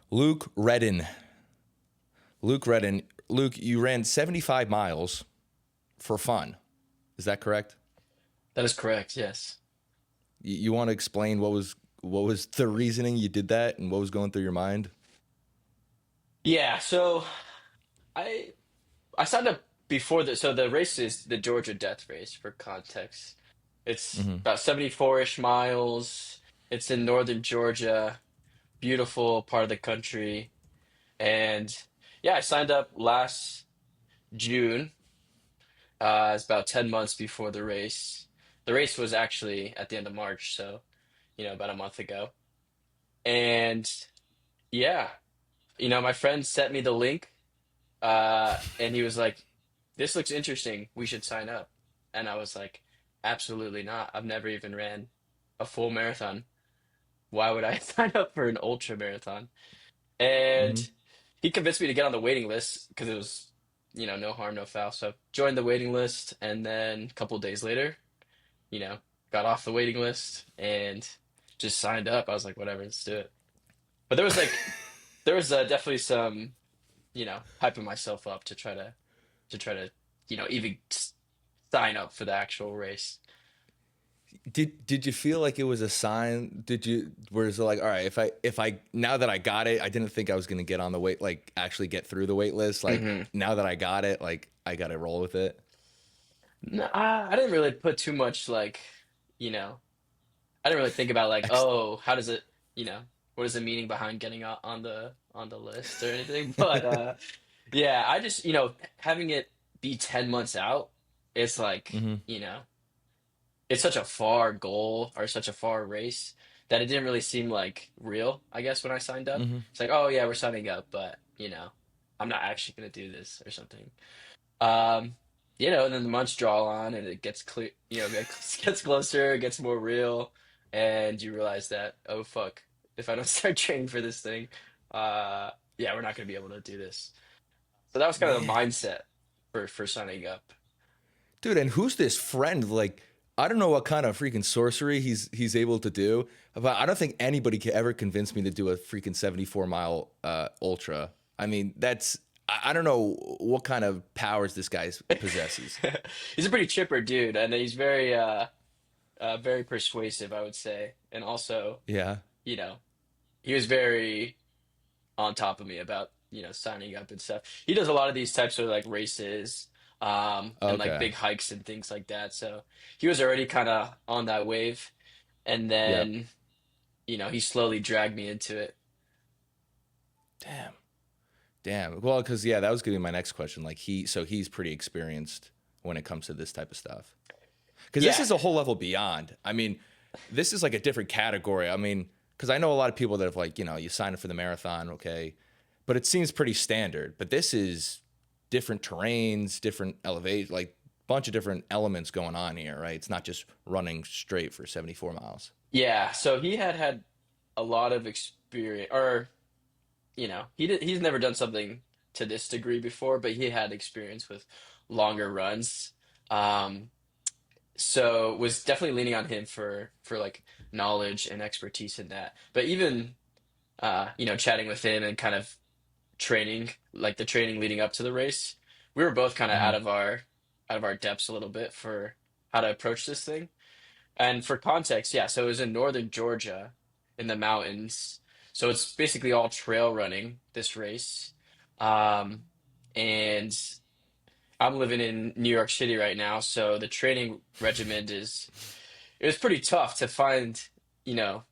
Luke Redden. Luke Redden. Luke, you ran 75 miles for fun. Is that correct? That is correct. Yes. You want to explain what was the reasoning you did that and what was going through your mind? Yeah. So I I signed up before so the race is the Georgia Death Race for context. It's Hmm. about 74-ish miles. It's in northern Georgia, beautiful part of the country. And yeah, I signed up last June. It's about 10 months before the race. The race was actually at the end of March, so about a month ago. And yeah, my friend sent me the link. And he was like, "This looks interesting. We should sign up." And I was like, "Absolutely not. I've never even ran a full marathon. Why would I sign up for an ultra marathon?" And Hmm. he convinced me to get on the waiting list because it was, no harm, no foul. So joined the waiting list, and then a couple days later, you know, got off the waiting list and just signed up. I was like, "Whatever, let's do it." But there was definitely some, hyping myself up to try to even sign up for the actual race. Did you feel like it was a sign? Did you was it like, all right, if I now that I got it, I didn't think I was gonna get on the wait like actually get through the wait list. Like Hmm. now that I got it, like I gotta roll with it. No, I didn't really put too much like, you know, I didn't really think about like, Ex- oh, how does it, what is the meaning behind getting on the list or anything? But yeah, I just, having it be 10 months out, it's like, Hmm. it's such a far goal or such a far race that it didn't really seem like real, I guess, when I signed up. Hmm. It's like, oh yeah, we're signing up, but I'm not actually gonna do this or something. Um, and then the months draw on and it gets clear, gets closer, it gets more real, and you realize that, oh fuck, if I don't start training for this thing, yeah, we're not gonna be able to do this. So that was kind of the Man, mindset for signing up. dude, and who's this friend? Like, I don't know what kind of freaking sorcery he's able to do, but I don't think anybody can ever convince me to do a freaking 74 mile ultra. I mean, I don't know what kind of powers this guy possesses. He's a pretty chipper dude, and he's very persuasive, I would say. And also, Yeah. you know, he was very on top of me about, signing up and stuff. He does a lot of these types of like races, and like Okay. big hikes and things like that. So he was already kind of on that wave. And Yep. then, he slowly dragged me into it. Damn. Damn. Well, because yeah, that was gonna be my next question. Like he's pretty experienced when it comes to this type of stuff. Because this Yeah. is a whole level beyond. I mean, this is like a different category. I mean, because I know a lot of people that have like you sign up for the marathon, okay, but it seems pretty standard. But this is different terrains, different elevation, like bunch of different elements going on here, right? It's not just running straight for 74 miles. Yeah. So he had a lot of experience, or, he's never done something to this degree before, but he had experience with longer runs. Um, so was definitely leaning on him for like knowledge and expertise in that. But even chatting with him and kind of training, like the training leading up to the race, we were both kind of Hmm. out of our depths a little bit for how to approach this thing. And for context, yeah, so it was in northern Georgia in the mountains. So it's basically all trail running, this race. Um, and I'm living in New York City right now, so the training regimen it was pretty tough to find, you know,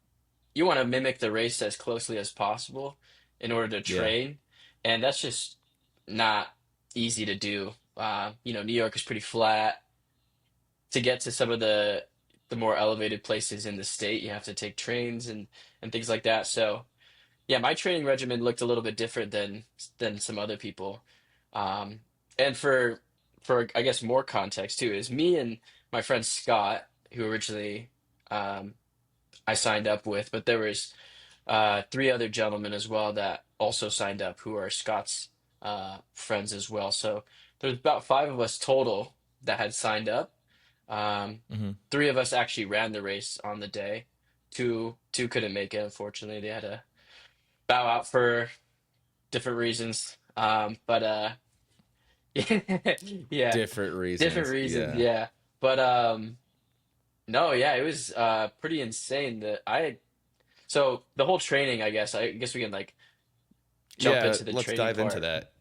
you want to mimic the race as closely as possible in order to Yeah. train, and that's just not easy to do. New York is pretty flat. To get to some of the more elevated places in the state, you have to take trains and things like that. So yeah, my training regimen looked a little bit different than some other people. Um, and for I guess more context too, is me and my friend Scott, who originally um, I signed up with, but there was three other gentlemen as well that also signed up who are Scott's friends as well. So there's about five of us total that had signed up. Hmm. Three of us actually ran the race on the day. Two couldn't make it, unfortunately. They had bow out for different reasons. But yeah, Different different reasons. reasons, Yeah. yeah. But no, yeah, it was pretty insane that so the whole training, I guess we can like jump Yeah. into the Let's training dive into part. that.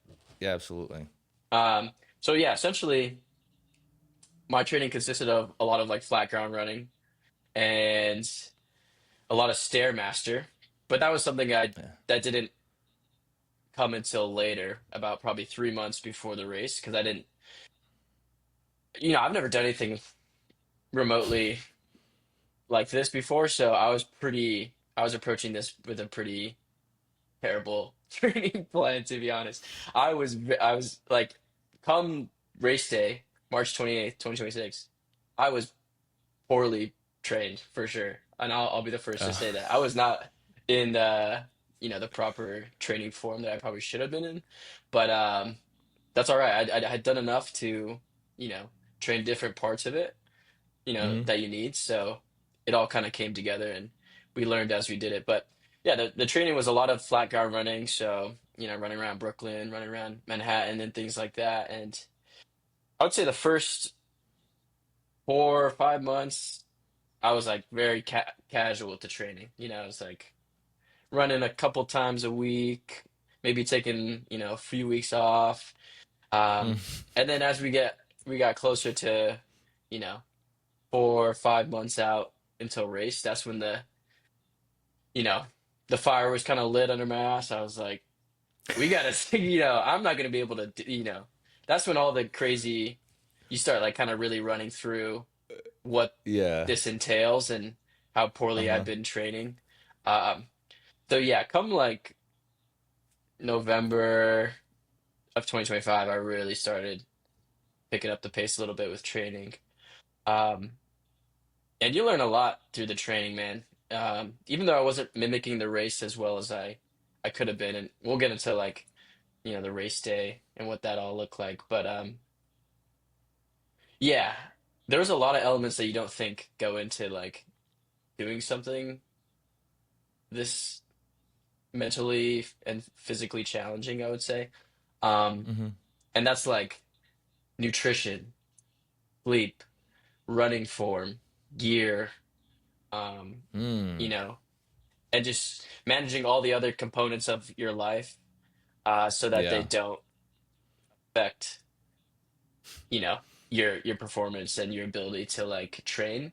Yeah, absolutely. So yeah, essentially my training consisted of a lot of like flat ground running and a lot of stairmaster, but that was something I Yeah. that didn't come until later, about probably 3 months before the race, because I didn't, I've never done anything remotely like this before, so I was approaching this with a pretty terrible training plan, to be honest. I was like, come race day, March 28th, 2026, I was poorly trained for sure, and I'll be the first to Uh, say that I was not in the proper training form that I probably should have been in, but that's all right. I had done enough to you know train different parts of it hmm that you need, so it all kind of came together, and we learned as we did it. But yeah, the training was a lot of flat ground running, so running around Brooklyn, running around Manhattan, and things like that. And I would say the first 4 or 5 months I was like very casual with the training. I was like running a couple times a week, maybe taking, a few weeks off. Um, and then as we got closer to, you know, 4 or 5 months out until race, that's when you know, the fire was kind of lit under my ass. I was like, we gotta, I'm not gonna be able to, that's when all the crazy, you start like kind of really running through what Yeah. this entails and how poorly I've Uh-huh. been training. Um, so yeah, come like November of 2025, I really started picking up the pace a little bit with training. Um, and you learn a lot through the training, man. Even though I wasn't mimicking the race as well as I could have been, and we'll get into like, the race day and what that all looked like. But yeah, there was a lot of elements that you don't think go into like doing something this mentally and physically challenging, I would say. Um, hmm and that's like nutrition, sleep, running form, gear, um, you Mm. know, and just managing all the other components of your life so that they Yeah. don't affect, you know, your performance and your ability to like train.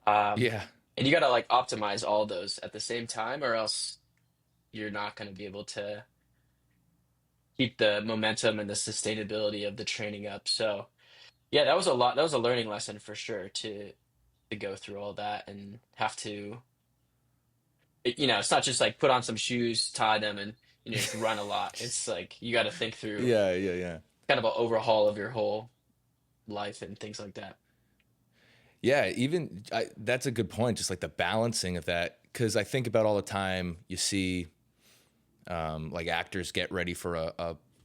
Um, Yeah. and you gotta like optimize all those at the same time, or else you're not gonna be able to keep the momentum and the sustainability of the training up. So yeah, that was a lot. That was a learning lesson for sure to go through all that and have to, it's not just like put on some shoes, tie them, and just run a lot. It's like you got to think through Yeah, yeah, yeah. kind of an overhaul of your whole life and things like that. Yeah, that's a good point. Just like the balancing of that, because I think about all the time you see, like actors get ready for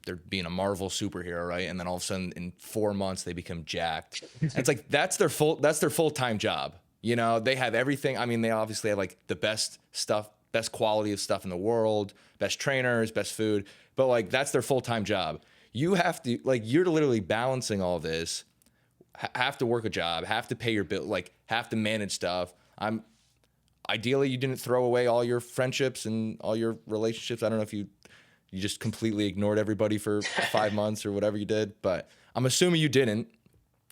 they're being a Marvel superhero, right? And then all of a sudden, in 4 months, they become jacked. And it's like that's their full time job. They have everything. I mean, they obviously have like the best stuff, best quality of stuff in the world, best trainers, best food, but like that's their full time job. You have to like you're literally balancing all this, have to work a job, have to pay your bill, like have to manage stuff. I'm Ideally you didn't throw away all your friendships and all your relationships. I don't know if you just completely ignored everybody for 5 months or whatever you did, but I'm assuming you didn't.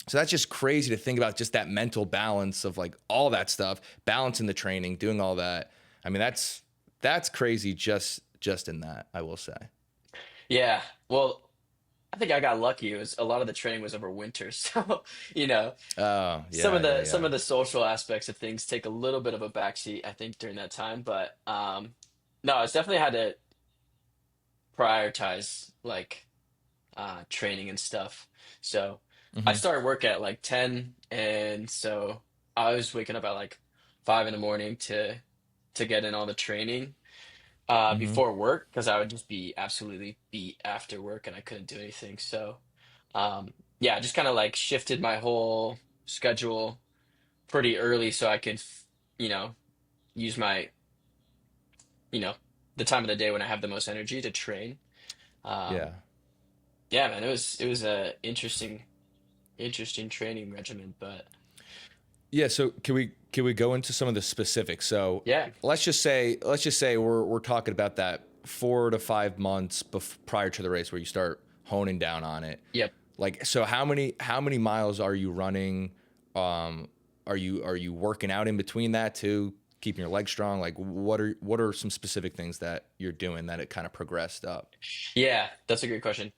So that's just crazy to think about, just that mental balance of like all that stuff, balancing the training, doing all that. I mean, that's crazy just in that, I will say. Yeah. Well, I think I got lucky. It was a lot of the training was over winter, so you know, Oh, some yeah, of yeah, some yeah. of the social aspects of things take a little bit of a backseat, I think, during that time. But no, it's definitely had to prioritize like training and stuff. So I Mhm. started work at like 10, and so I was waking up at like 5 in the morning to get in all the training Mhm. before work because I would just be absolutely beat after work and I couldn't do anything. So yeah, I just kind of like shifted my whole schedule pretty early so I could, you know, use my, you know, the time of the day when I have the most energy to train. Yeah. Um, yeah, man, it was a interesting training regimen, but Yeah, so can we go into some of the specifics? So yeah, let's just say we're talking about that 4 to 5 months prior to the race where you start honing down on it. yep. Like, so how many miles are you running? Um, are you working out in between that too, keeping your legs strong? Like, what are some specific things that you're doing that it kind of progressed up? Yeah, that's a great question.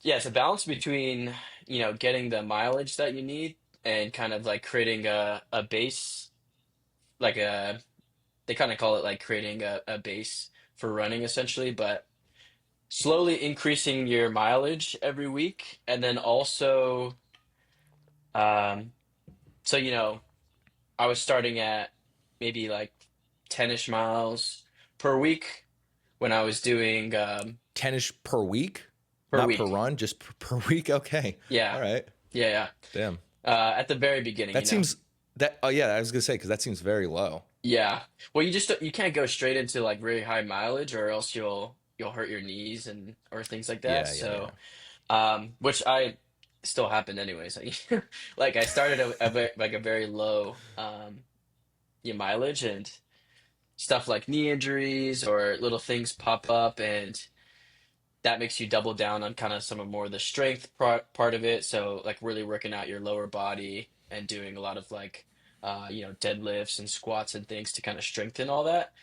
Yeah, it's a balance between, getting the mileage that you need and kind of like creating a base, like they kind of call it like creating a base for running essentially, but slowly increasing your mileage every week. And then also, um, so, I was starting at maybe like 10-ish miles per week when I was doing, 10ish per week, per not per week. run, just per week. Okay, Yeah. all right, Yeah. Yeah. damn. At the very beginning, That seems that. Oh yeah, I was gonna say because that seems very low. Yeah. Well, you can't go straight into like very high mileage or else you'll hurt your knees and or things like that. Yeah, yeah, yeah. So, which I still happened anyways. Like I started like a very low yeah, mileage and stuff like knee injuries or little things pop up and that makes you double down on kind of some of more of the strength part of it. So like really working out your lower body and doing a lot of like deadlifts and squats and things to kind of strengthen all that.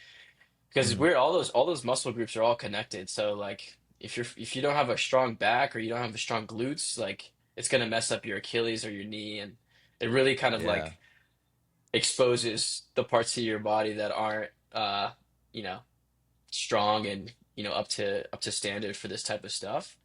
Because it's Mm, weird, all those muscle groups are all connected. So like if you don't have a strong back or you don't have a strong glutes, like it's gonna mess up your Achilles or your knee, and it really kind of yeah. like exposes the parts of your body that aren't you know strong and up to standard for this type of stuff.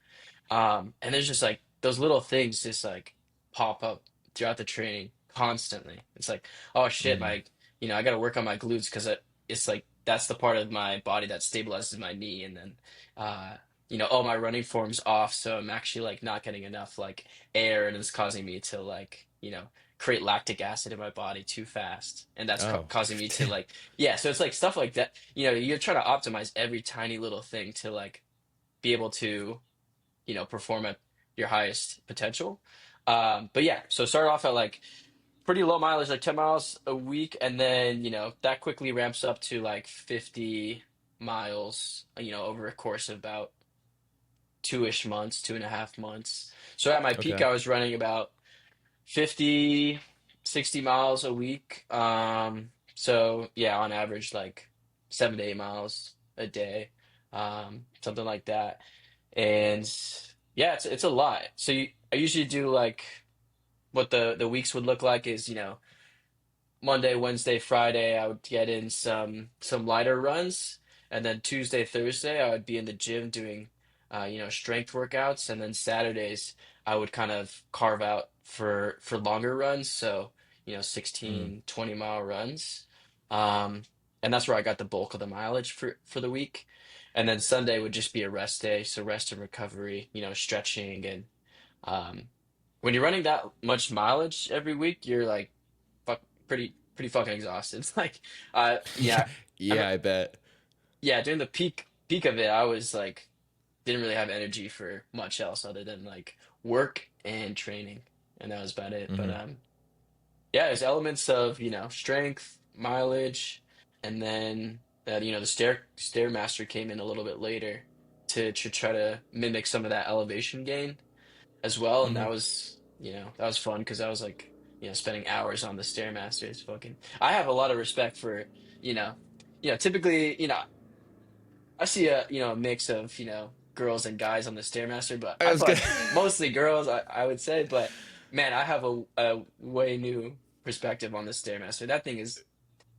And there's just like those little things just like pop up throughout the training constantly. It's like, oh shit, Mm, I got to work on my glutes because it's like that's the part of my body that stabilizes my knee. And then, oh, my running form's off, so I'm actually like not getting enough like air, and it's causing me to like, create lactic acid in my body too fast, and that's oh, causing me to damn. like, yeah. So it's like stuff like that. You're trying to optimize every tiny little thing to like be able to perform at your highest potential. But yeah, so start off at like pretty low mileage, like 10 miles a week, and then that quickly ramps up to like 50 miles, over a course of about 2-ish months, 2.5 months. So at my peak, Okay. I was running about 50, 60 miles a week. So yeah, on average, like 7 to 8 miles a day, something like that. And yeah, it's a lot. So I usually do like what the weeks would look like is, Monday, Wednesday, Friday, I would get in some lighter runs, and then Tuesday, Thursday, I would be in the gym doing strength workouts, and then Saturdays I would kind of carve out for longer runs, so 16, 20 mile runs. Um, and that's where I got the bulk of the mileage for the week. And then Sunday would just be a rest day, so rest and recovery, stretching and um, when you're running that much mileage every week, you're like pretty fucking exhausted. It's like, Yeah, yeah, I mean, yeah, I bet. yeah, during the peak of it, I was like, didn't really have energy for much else other than like work and training, and that was about it. But Hmm. yeah, there's elements of strength, mileage, and then the stairmaster came in a little bit later to try to mimic some of that elevation gain as well, and Hmm. that was fun because I was like spending hours on the stairmaster. It's fucking. I have a lot of respect for you know typically I see a mix of girls and guys on the stairmaster, but I I was feel gonna. like mostly girls. I would say, but man, I have a way new perspective on the stairmaster. That thing is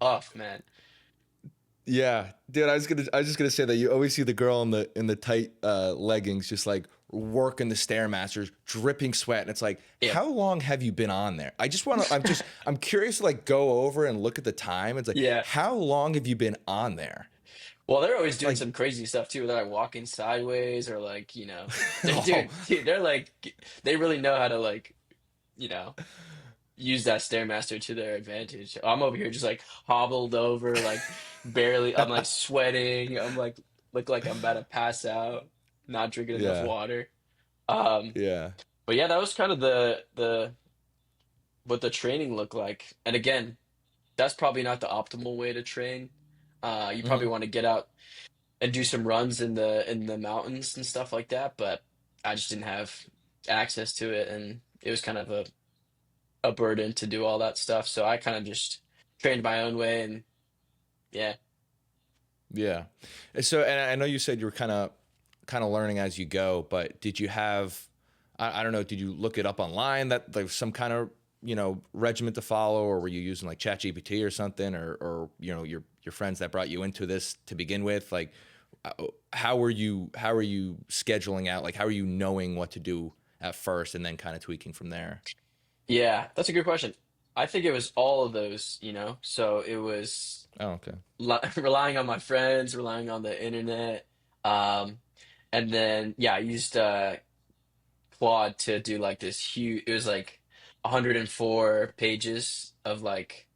tough, man. Yeah, dude. I was just gonna say that you always see the girl in the tight leggings, just like working the stairmasters, dripping sweat, and it's like, Yeah, how long have you been on there? I just want to. I'm curious to like go over and look at the time. It's like, yeah. how long have you been on there? Well, they're always doing Like, some crazy stuff too. They're like walking sideways or like, they're oh, dude, they're like, they really know how to like, you know, use that Stairmaster to their advantage. I'm over here just like hobbled over, like barely. I'm like sweating. I'm like look like I'm about to pass out, not drinking enough Yeah. water. Um, Yeah. but yeah, that was kind of the what the training looked like. And again, that's probably not the optimal way to train. You probably Hmm. want to get out and do some runs in the mountains and stuff like that, but I just didn't have access to it, and it was kind of a burden to do all that stuff. So I kind of just trained my own way, and yeah. Yeah. And so, and I know you said you were kind of learning as you go, but did you have, I don't know, did you look it up online that there's some kind of, regimen to follow, or were you using like ChatGPT or something, or your friends that brought you into this to begin with? Like, how are you scheduling out? Like, how are you knowing what to do at first and then kind of tweaking from there? Yeah, that's a good question. I think it was all of those, you know. So it was Oh, okay. relying on my friends, relying on the internet, um, and then yeah, I used Claude to do like this huge. It was like 104 pages of like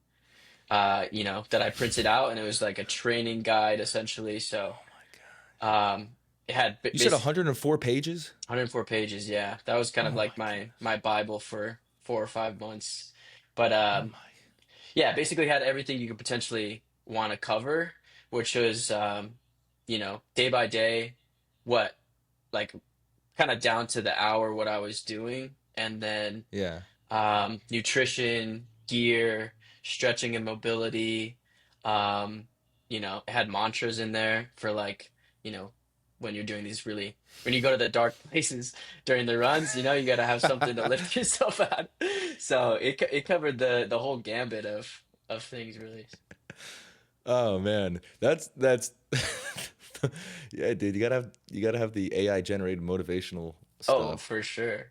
that I printed out, and it was like a training guide essentially. So Oh my god. um, it had You said basically 104 pages? 104 pages. Yeah, that was kind of Oh like my my Bible for 4 or 5 months. But god. Oh my. yeah, basically had everything you could potentially want to cover, which was day by day, what like kind of down to the hour what I was doing, and then Yeah. nutrition, gear, stretching and mobility. It had mantras in there for like, you know, when you're doing these really, when you go to the dark places during the runs, you got to have something to lift yourself out. So it covered the whole gambit of things really. Oh man, that's yeah, dude. You gotta have the AI generated motivational Oh, stuff. for sure.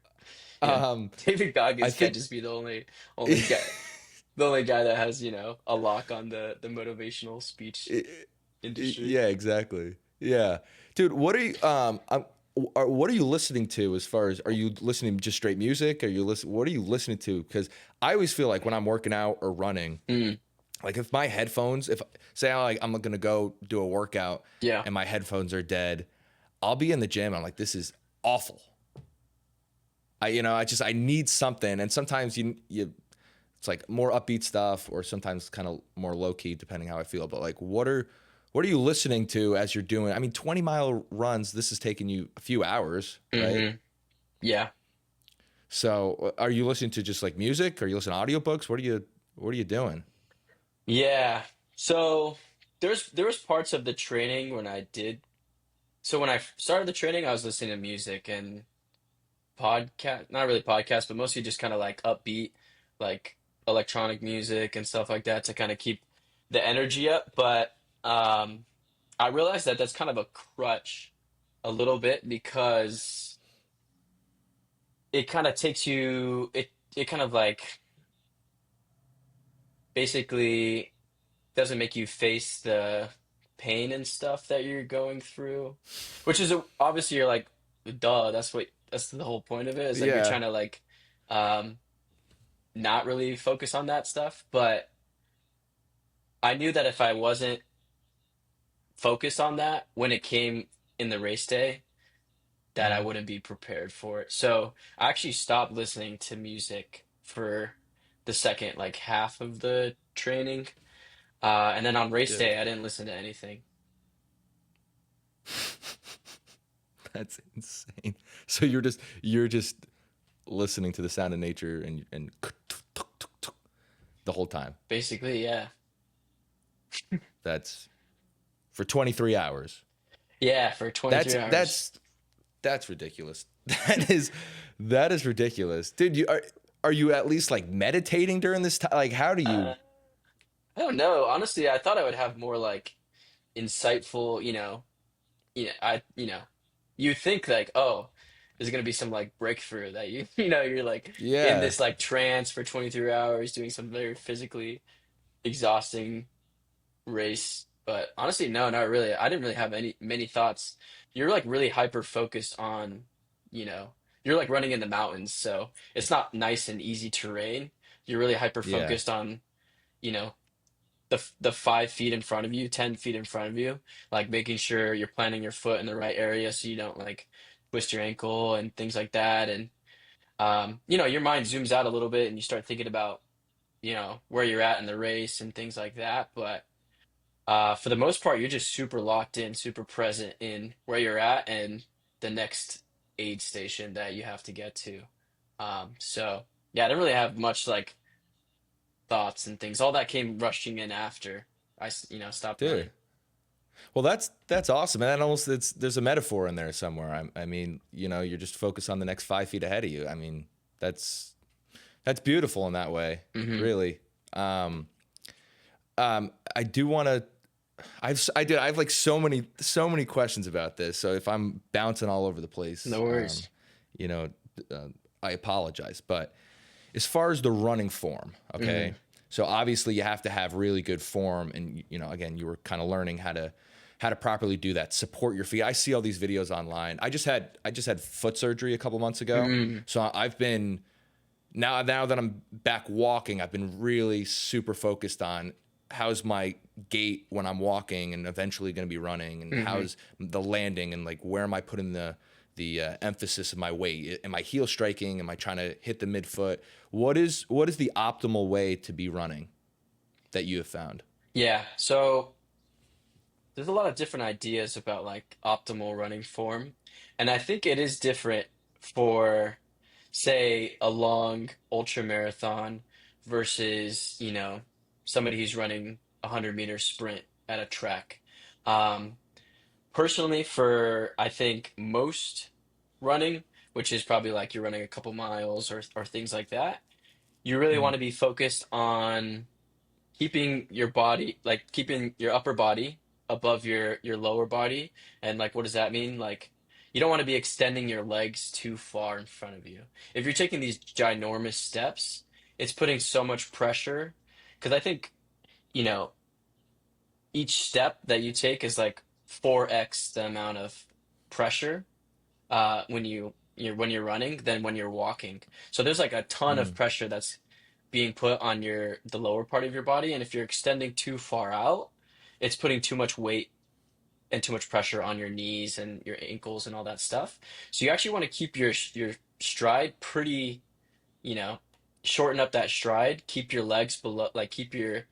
Yeah. Um, David I Goggins can't think, just be only guy the only guy that has, a lock on the motivational speech industry. yeah, exactly. Yeah, dude. What are you listening to? As far as, are you listening just straight music? Are you listen? What are you listening to? Because I always feel like when I'm working out or running, Mm, like if my headphones, if say I'm gonna go do a workout yeah. and my headphones are dead, I'll be in the gym. I'm like, this is awful. I need something, and sometimes it's like more upbeat stuff, or sometimes kind of more low key, depending how I feel. But like, what are you listening to as you're doing? I mean, 20-mile runs. This is taking you a few hours, right? Hmm. Yeah. So, are you listening to just like music? Are you listening to audiobooks? What are you doing? Yeah. So there was parts of the training when I did. So when I started the training, I was listening to music and podcast, not really podcast, but mostly just kind of like upbeat, like electronic music and stuff like that to kind of keep the energy up. But um, I realized that that's kind of a crutch a little bit because it kind of takes you, it kind of like basically doesn't make you face the pain and stuff that you're going through, which is obviously you're like, duh, that's the whole point of it is like you're Yeah. trying to like um not really focus on that stuff. But I knew that if I wasn't focused on that when it came in the race day, that I Hmm. wouldn't be prepared for it. So I actually stopped listening to music for the second like half of the training. And then on race Good. day, I didn't listen to anything. That's insane. So you're just listening to the sound of nature and the whole time. Basically, yeah. That's for 23 hours. Yeah, for That's 23 hours. that's that's ridiculous. That is ridiculous, dude. Are you at least like meditating during this time? Like, how do Uh, you? I don't know. Honestly, I thought I would have more like insightful, you think like, oh, there's gonna be some like breakthrough that you're like in Yeah, this like trance for 23 hours doing some very physically exhausting race. But honestly, no, not really. I didn't really have many thoughts. You're like really hyper focused on, you know, you're like running in the mountains, so it's not nice and easy terrain. You're really hyper Yeah. focused on, you know, the 5 feet in front of you, 10 feet in front of you, like making sure you're planting your foot in the right area so you don't like twist your ankle and things like that. And your mind zooms out a little bit and you start thinking about, where you're at in the race and things like that. But for the most part, you're just super locked in, super present in where you're at and the next aid station that you have to get to. So yeah, I didn't really have much like thoughts and things. All that came rushing in after stopped running. Dude. Well, that's awesome, and that almost it's there's a metaphor in there somewhere. I mean, you're just focused on the next 5 feet ahead of you. I mean, that's that's beautiful in that way, Hmm. really. Um, I do want to. I have like so many questions about this. So if I'm bouncing all over the place, No worries. you know, I apologize. But as far as the running form, Hmm. okay. So obviously you have to have really good form, and again, you were kind of learning how to properly do that. Support your feet. I see all these videos online. I just had foot surgery a couple months ago, Hmm. so I've been now that I'm back walking, I've been really super focused on how's my gait when I'm walking and eventually going to be running, and Hmm. how's the landing, and like where am I putting the emphasis of my weight? Am I heel striking? Am I trying to hit the midfoot? What is the optimal way to be running that you have found? Yeah. So there's a lot of different ideas about like optimal running form, and I think it is different for, say, a long ultra marathon versus, somebody who's running a 100-meter sprint at a track. Um, Personally, for I think most running, which is probably like you're running a couple miles or things like that, you really Mm-hmm. want to be focused on keeping your body, like keeping your upper body above your lower body. And like, what does that mean? Like, you don't want to be extending your legs too far in front of you. If you're taking these ginormous steps, it's putting so much pressure. Because I think, you know, each step that you take is like 4x the amount of pressure when you're running than when you're walking. So there's like a ton of Mm. pressure that's being put on the lower part of your body, and if you're extending too far out, it's putting too much weight and too much pressure on your knees and your ankles and all that stuff. So you actually want to keep your stride pretty, you know, shorten up that stride, keep your legs below, like keep your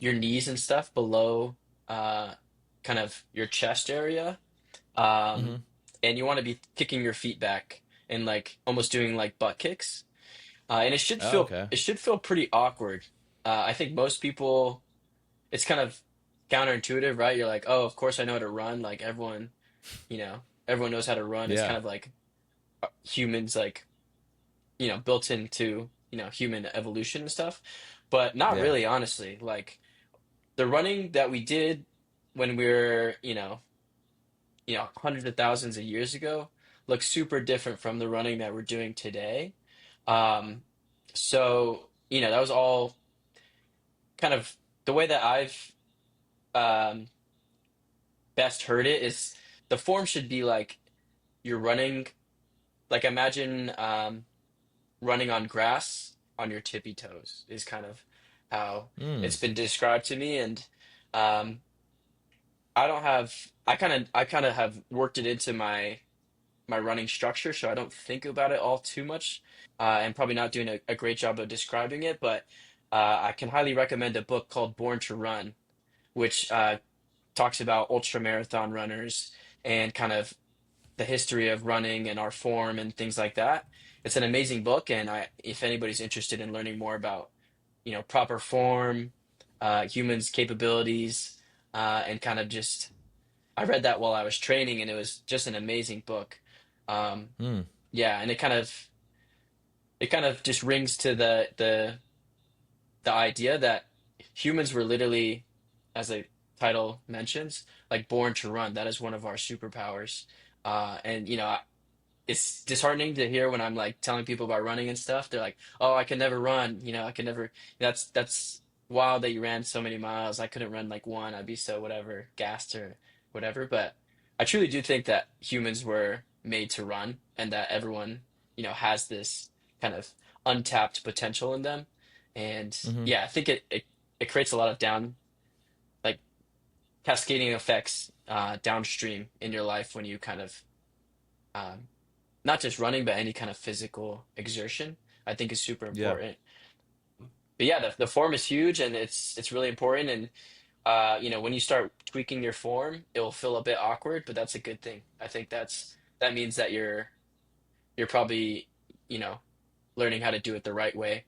knees and stuff below uh kind of your chest area. Um, Mm-hmm. and you want to be kicking your feet back and like almost doing like butt kicks. And it should Oh, feel okay. it should feel pretty awkward. I think most people, it's kind of counterintuitive, right? You're like, oh, of course I know how to run. Like everyone knows how to run. It's Yeah. kind of like humans, like built into human evolution and stuff. But not Yeah. really, honestly. Like the running that we did when we were, hundreds of thousands of years ago looks super different from the running that we're doing today. Um, so, that was all kind of the way that I've um, best heard it is the form should be like you're running, like imagine running on grass on your tippy toes is kind of how Mm. it's been described to me. And um, I kind of have worked it into my running structure, so I don't think about it all too much, and probably not doing a great job of describing it. But I can highly recommend a book called Born to Run, which talks about ultra marathon runners and kind of the history of running and our form and things like that. It's an amazing book, and if anybody's interested in learning more about, proper form, humans' capabilities, and kind of just I read that while I was training, and it was just an amazing book. Um, Mm. yeah, and it kind of just rings to the idea that humans were literally, as the title mentions, like born to run. That is one of our superpowers. And it's disheartening to hear when I'm like telling people about running and stuff. They're like, "Oh, I can never run. I can never." That's wild that you ran so many miles. I couldn't run like one. I'd be so whatever, gassed or whatever. But I truly do think that humans were made to run, and that everyone, has this kind of untapped potential in them. And Hmm. yeah, I think it creates a lot of like cascading effects downstream in your life when you kind of um, not just running, but any kind of physical exertion, I think is super Yeah. important. But yeah, the form is huge and it's really important. And when you start tweaking your form, it will feel a bit awkward, but that's a good thing. I think that means that you're probably, you know, learning how to do it the right way.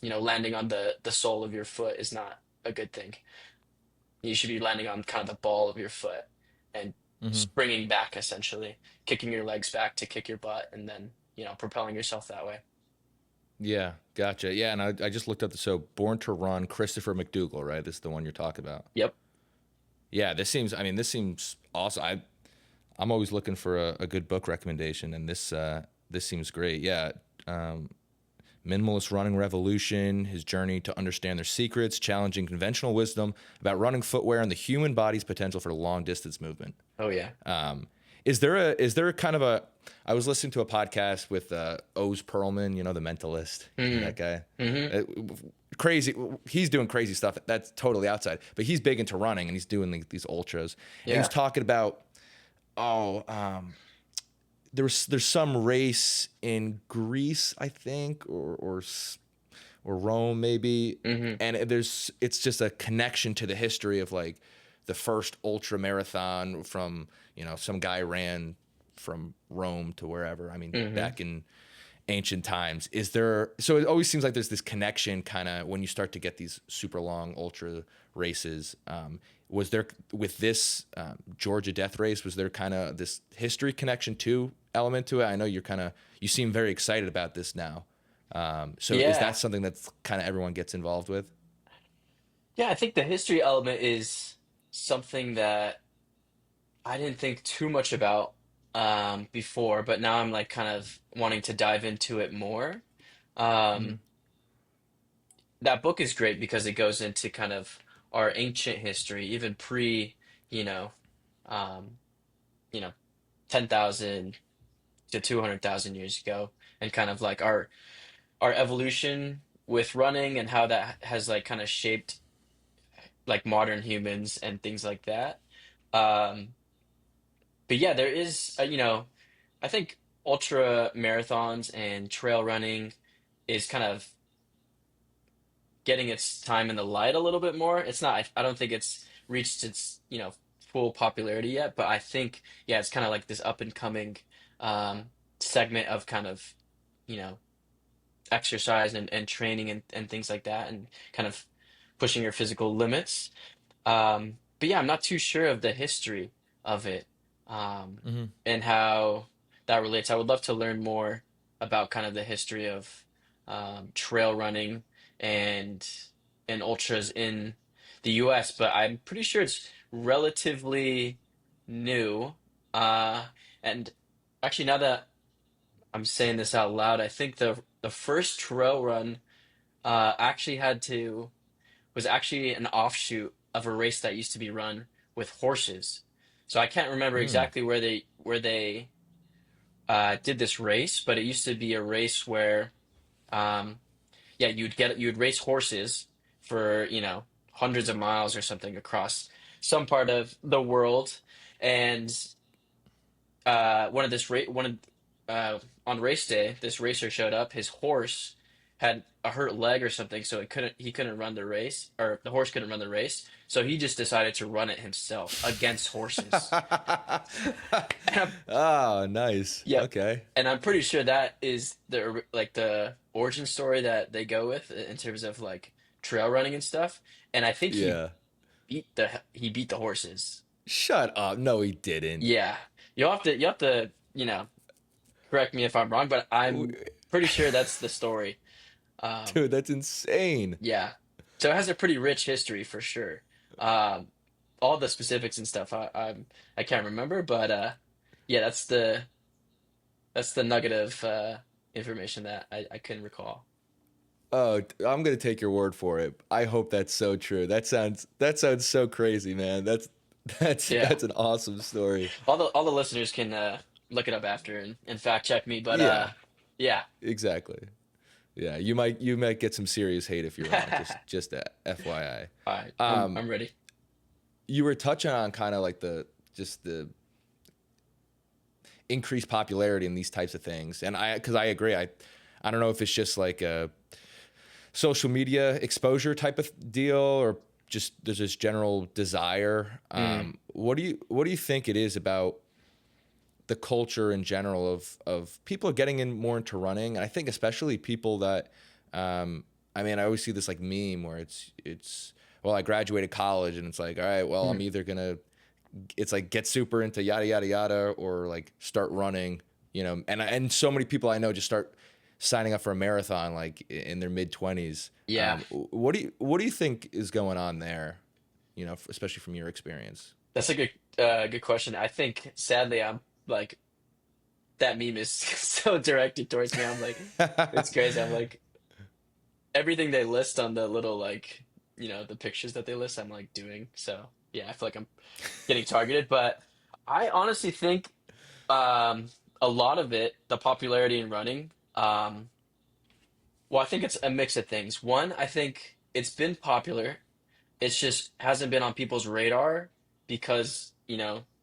Landing on the sole of your foot is not a good thing. You should be landing on kind of the ball of your foot and Hmm. springing back essentially, kicking your legs back to kick your butt and then, propelling yourself that way. Yeah, gotcha. Yeah, and I just looked up so Born to Run, Christopher McDougall, right? This is the one you're talking about. Yep. Yeah, this seems awesome. I'm always looking for a good book recommendation, and this seems great. Yeah, um, Minimalist Running Revolution, his journey to understand their secrets, challenging conventional wisdom about running footwear and the human body's potential for long distance movement. Oh yeah. Um, is there kind of a I was listening to a podcast with Oz Perlman, the mentalist, Mm-hmm. that guy. Mm-hmm. Uh, Crazy, he's doing crazy stuff. That's totally outside, but he's big into running and he's doing these ultras. And he was Yeah. talking about oh, there's some race in Greece, I think, or Rome maybe, Mm-hmm. and it's just a connection to the history of like the first ultra marathon from some guy ran from Rome to wherever. I mean, Mm-hmm. back in ancient times. Is there so it always seems like there's this connection kind of when you start to get these super long ultra races. Was there with this Georgia death race? Was there kind of this history connection too element to it? I know you seem very excited about this now. So is Yeah. that something that's kind of everyone gets involved with? Yeah, I think the history element is something that I didn't think too much about before, but now I'm like kind of wanting to dive into it more. Mm-hmm. Um, that book is great because it goes into kind of our ancient history, even pre, you know, um, you know, 10,000 to 200,000 years ago, and kind of like our evolution with running and how that has like kind of shaped like modern humans and things like that. Um, but yeah, there is, I think ultra marathons and trail running is kind of getting its time in the light a little bit more. It's not, I don't think it's reached its, full popularity yet, but I think, yeah, it's kind of like this up and coming um, segment of kind of, you know, exercise and training and things like that, and kind of pushing your physical limits. But yeah, I'm not too sure of the history of it, Mm-hmm. and how that relates. I would love to learn more about kind of the history of trail running and and ultras in the US, but I'm pretty sure it's relatively new. Uh, and actually, now that I'm saying this out loud, I think the first trail run actually had to was actually an offshoot of a race that used to be run with horses. So I can't remember Mm. exactly where they did this race, but it used to be a race where um, yeah, you'd race horses for hundreds of miles or something across some part of the world, and one of on race day, this racer showed up. His horse had a hurt leg or something, so he couldn't run the race, or the horse couldn't run the race. So he just decided to run it himself against horses. And I'm, Oh, nice. yeah, Okay. and I'm pretty sure that is the origin story that they go with in terms of like trail running and stuff. And I think Yeah. he beat the horses. Shut up. No, he didn't. Yeah, you have to correct me if I'm wrong, but I'm pretty sure that's the story. Um, Dude, that's insane. yeah. So it has a pretty rich history for sure. Um, all the specifics and stuff I can't remember, but yeah, that's the nugget of information that I couldn't recall. Oh, I'm gonna take your word for it. I hope that's so true. That sounds so crazy, man. That's Yeah. that's an awesome story. All the listeners can look it up after and fact check me, but Yeah, yeah. exactly. Yeah, you might get some serious hate if you're wrong. Just a All right, FYI. I'm ready. You were touching on kind of like the increased popularity in these types of things, and because I agree. I don't know if it's just like a social media exposure type of deal, or just there's this general desire. Mm, What do you think it is about the culture in general of people getting in more into running? And I think especially people that, I mean, I always see this like meme where it's well, I graduated college and it's like, all right, well, I'm mm. either gonna, it's like get super into yada yada yada or like start running, and so many people I know just start signing up for a marathon like in their mid 20s. Yeah, What do you think is going on there? Especially from your experience. that's a good question. I think sadly I'm like that meme is so directed towards me. I'm like, it's crazy. I'm like everything they list on the little like the pictures that they list. I'm like doing so. Yeah, I feel like I'm getting targeted, but I honestly think um, a lot of it, the popularity in running. Well, I think it's a mix of things. One, I think it's been popular. It's just hasn't been on people's radar because,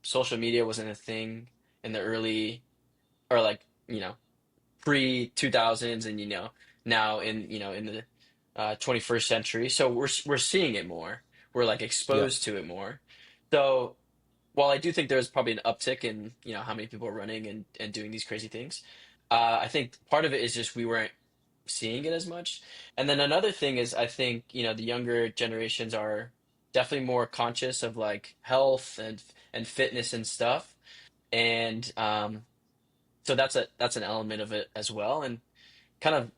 social media wasn't a thing in the early or like, pre 2000s and now in the 21st century. So we're seeing it more. We're like Yeah. exposed to it more. So while I do think there's probably an uptick in, how many people are running and doing these crazy things, I think part of it is just we weren't seeing it as much. And then another thing is I think, the younger generations are definitely more conscious of like health and fitness and stuff. And so that's an element of it as well. And kind of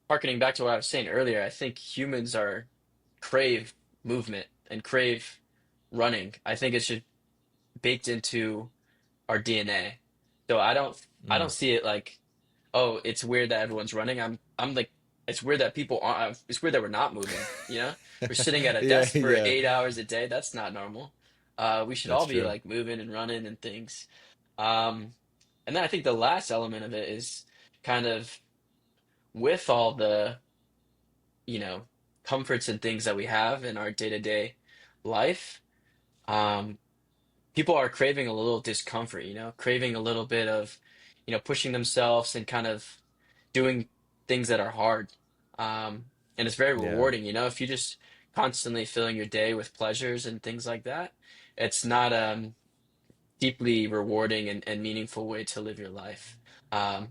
harkening back to what I was saying earlier, I think humans are crave movement and crave running. I think it's just baked into our DNA. So I don't Mm. see it like, oh, it's weird that everyone's running. I'm like, it's weird that people aren't. It's weird that we're not moving. We're sitting at a Yeah, desk for yeah, 8 hours a day. That's not normal. We should that's all be true. like moving and running and things. Um, and then I think the last element of it is kind of with all the you know comforts and things that we have in our day-to-day life. Um, People are craving a little discomfort, craving a little bit of, pushing themselves and kind of doing things that are hard. And it's very Yeah, rewarding, if you just constantly filling your day with pleasures and things like that, it's not deeply rewarding and meaningful way to live your life. A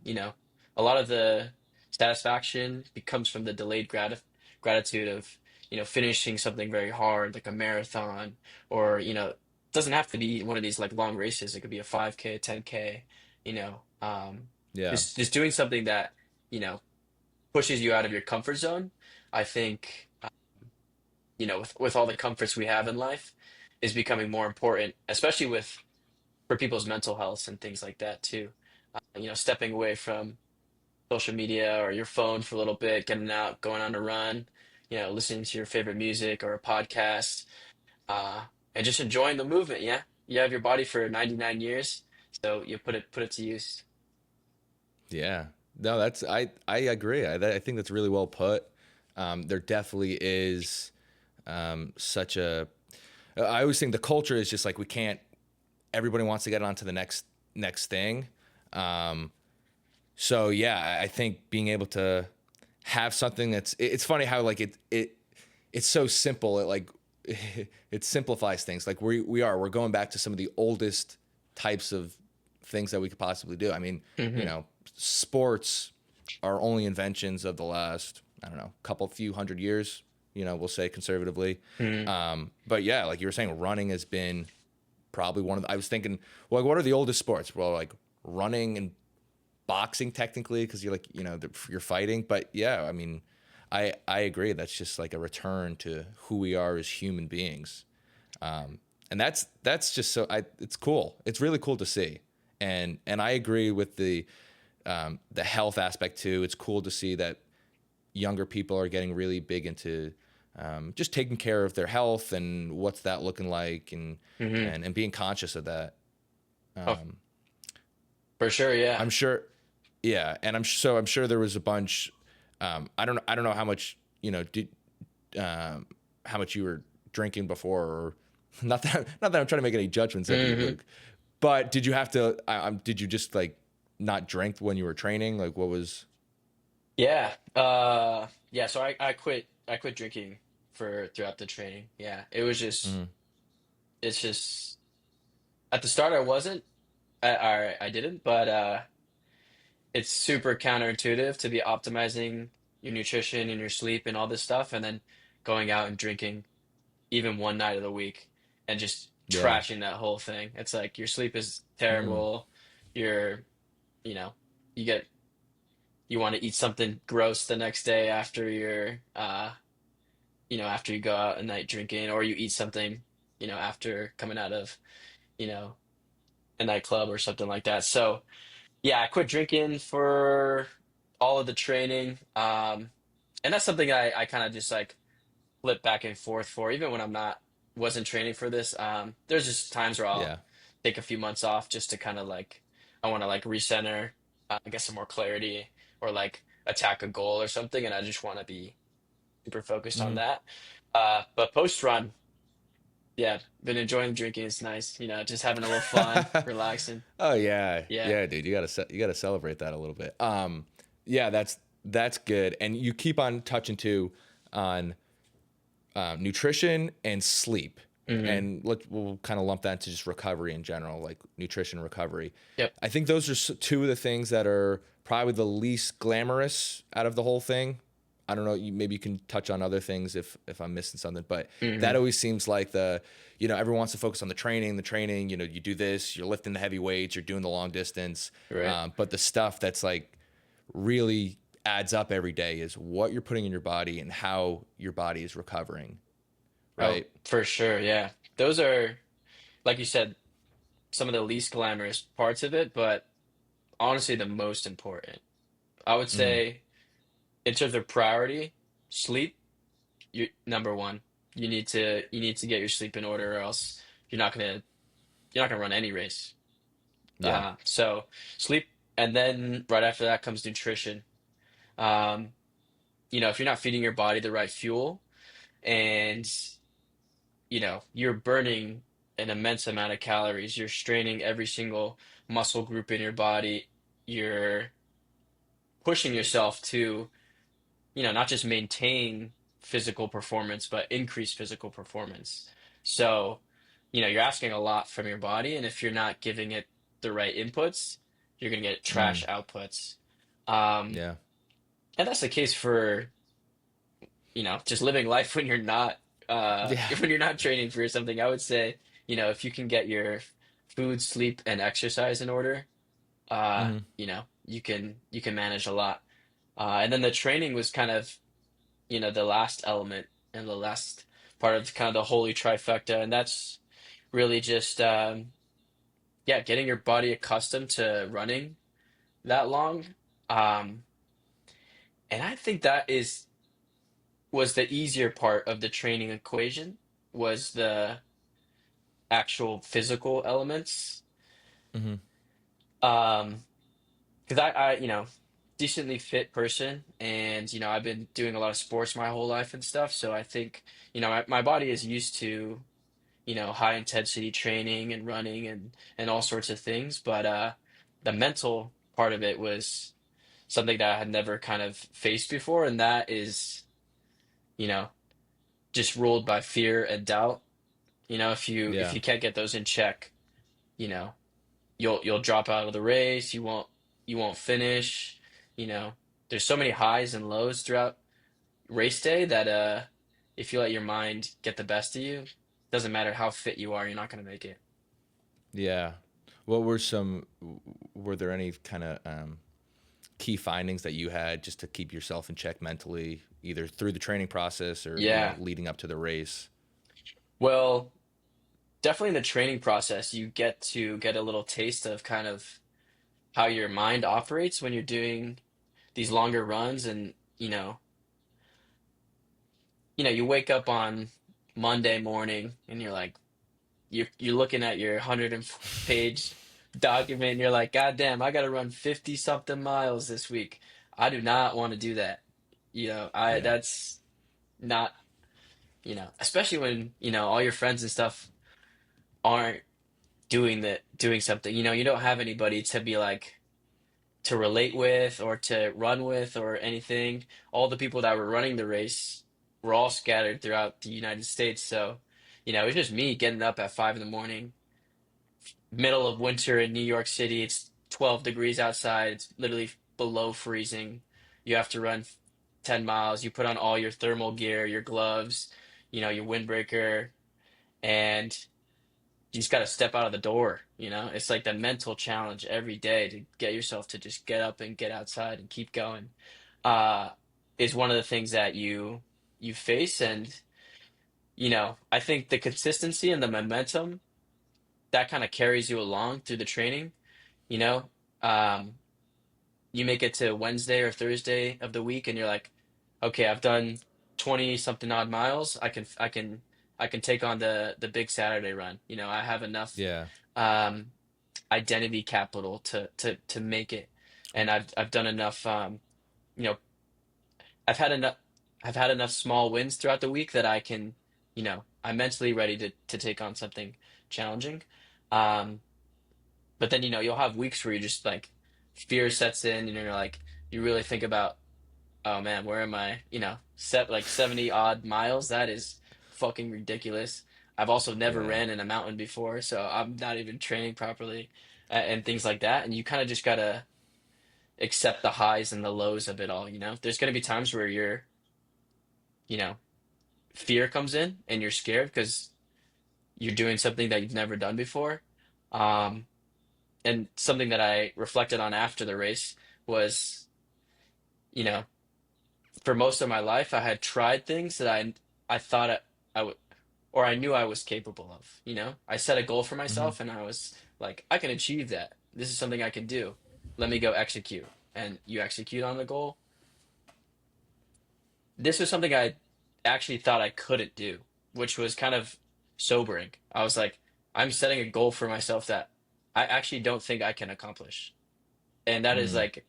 lot of the satisfaction comes from the delayed gratitude of, finishing something very hard, like a marathon, or, it doesn't have to be one of these like long races. It could be a 5K, a 10K, you know, um, yeah, just doing something that, you know, pushes you out of your comfort zone. I think, with all the comforts we have in life is becoming more important, especially for people's mental health and things like that too. Stepping away from social media or your phone for a little bit, getting out, going on a run, listening to your favorite music or a podcast, uh, and just enjoying the movement. Yeah, you have your body for 99 years, so you put it to use. yeah. No, I agree. I think that's really well put. There definitely is such a. I always think the culture is just like we can't. Everybody wants to get on to the next thing. Um, so yeah, I think being able to have something it's funny how like it's so simple. It like it simplifies things. Like we're going back to some of the oldest types of things that we could possibly do. I mean, Hmm. sports are only inventions of the last, I don't know, couple few hundred years. We'll say conservatively. Hmm. But yeah, like you were saying, running has been probably one of the, I was thinking, well, like, what are the oldest sports? Well, like running and boxing technically, because you're like, you're fighting. But yeah, I mean, I agree. That's just like a return to who we are as human beings. And that's just it's cool. It's really cool to see. And I agree with the health aspect too. It's cool to see that younger people are getting really big into just taking care of their health and what's that looking like, and Hmm. and being conscious of that. Oh, Um, for sure. Yeah. I'm sure. Yeah, and I'm sure there was a bunch. I don't know how much um, how much you were drinking before, or not that I'm trying to make any judgments of you, Hmm. Luke. But did you have to? Did you just like not drink when you were training? Like what was? Yeah. Yeah, so I quit drinking for throughout the training. Yeah. Mm, It's just at the start I wasn't. I didn't, but it's super counterintuitive to be optimizing your nutrition and your sleep and all this stuff and then going out and drinking even one night of the week and just yeah. trashing that whole thing. It's like your sleep is Mm, terrible. You're, you know, you get you want to eat something gross the next day after after you go out at night drinking, or you eat something, after coming out of, you know, a nightclub or something like that. So, yeah, I quit drinking for all of the training. And that's something I kind of just like flip back and forth for, even when wasn't training for this. There's just times where I'll yeah. take a few months off just to kind of like, I want to like recenter, get some more clarity, or like attack a goal or something. And I just want to be super focused on Mm. that. But post run, yeah, been enjoying drinking. It's nice, just having a little fun, relaxing. Oh yeah, Yeah. yeah, dude. You gotta celebrate that a little bit. Yeah, that's good. And you keep on touching too on nutrition and sleep, Hmm. and we'll kind of lump that into just recovery in general, like nutrition recovery. Yep. I think those are two of the things that are probably the least glamorous out of the whole thing. I don't know. Maybe you can touch on other things if I'm missing something, but that Hmm. always seems like everyone wants to focus on the training. The training, you do this, you're lifting the heavy weights, you're doing the long distance, Right. but the stuff that's like really adds up every day is what you're putting in your body and how your body is recovering, Oh, right? for sure. Yeah. Those are, like you said, some of the least glamorous parts of it, but honestly, the most important. I would Mm, say, in terms of priority, sleep, you number one. You need to get your sleep in order, or else you're not gonna you're not gonna run any race. yeah. So sleep, and then right after that comes nutrition. Um, if you're not feeding your body the right fuel, and you're burning an immense amount of calories, you're straining every single muscle group in your body, you're pushing yourself to, not just maintain physical performance, but increase physical performance. So, you're asking a lot from your body, and if you're not giving it the right inputs, you're going to get Mm, trash outputs. Um, yeah. and that's the case for, just living life when you're not Yeah. when you're not training for something. I would say, if you can get your food, sleep, and exercise in order, Hmm. you can manage a lot. And then the training was kind of, the last element and the last part of kind of the holy trifecta, and that's really just yeah, getting your body accustomed to running that long. Um, and I think that is was the easier part of the training equation, was the actual physical elements. Hmm. Um, because decently fit person, and I've been doing a lot of sports my whole life and stuff, so I think my body is used to high intensity training and running and all sorts of things, but the mental part of it was something that I had never kind of faced before, and that is you know just ruled by fear and doubt. If Yeah. you can't get those in check, you know you'll drop out of the race. You won't finish. You know, there's so many highs and lows throughout race day that if you let your mind get the best of you, doesn't matter how fit you are, you're not gonna make it. Yeah. Were there any kind of key findings that you had just to keep yourself in check mentally, either through the training process or, Yeah. leading up to the race? Well, definitely in the training process, you get to get a little taste of kind of how your mind operates when you're doing these longer runs, and you wake up on Monday morning and you're like you're looking at your 100 page document and you're like, God damn, I gotta run 50 something miles this week. I do not want to do that. Yeah. That's not, especially when, all your friends and stuff aren't doing something. You don't have anybody to be like to relate with or to run with or anything. All the people that were running the race were all scattered throughout the United States. So, it was just me getting up at 5 in the morning, middle of winter in New York City. It's 12 degrees outside. It's literally below freezing. You have to run 10 miles. You put on all your thermal gear, your gloves, your windbreaker, and you just got to step out of the door. It's like the mental challenge every day to get yourself to just get up and get outside and keep going. Uh, is one of the things that you face, and I think the consistency and the momentum that kind of carries you along through the training. You know, um, you make it to Wednesday or Thursday of the week, and you're like, okay, I've done 20 something odd miles. I can take on the big Saturday run. I have enough Yeah. um, identity capital to make it, and I've done enough. You know, I've had enough. I've had enough small wins throughout the week that I can, I'm mentally ready to take on something challenging. Um, but then, you'll have weeks where you just like fear sets in and you're like, you really think about, oh man, where am I? Set like 70 odd miles. That is fucking ridiculous. I've also never Yeah. ran in a mountain before, so I'm not even training properly and things like that. And you kind of just gotta accept the highs and the lows of it all. There's gonna be times where you know, fear comes in and you're scared because you're doing something that you've never done before. Um, and something that I reflected on after the race was, you know, for most of my life, I had tried things that I thought I would, or I knew I was capable of. I set a goal for Hmm. myself, and I was like, I can achieve that. This is something I can do. Let me go execute. And you execute on the goal. This was something I actually thought I couldn't do, which was kind of sobering. I was like, I'm setting a goal for myself that I actually don't think I can accomplish. And that is Mm. like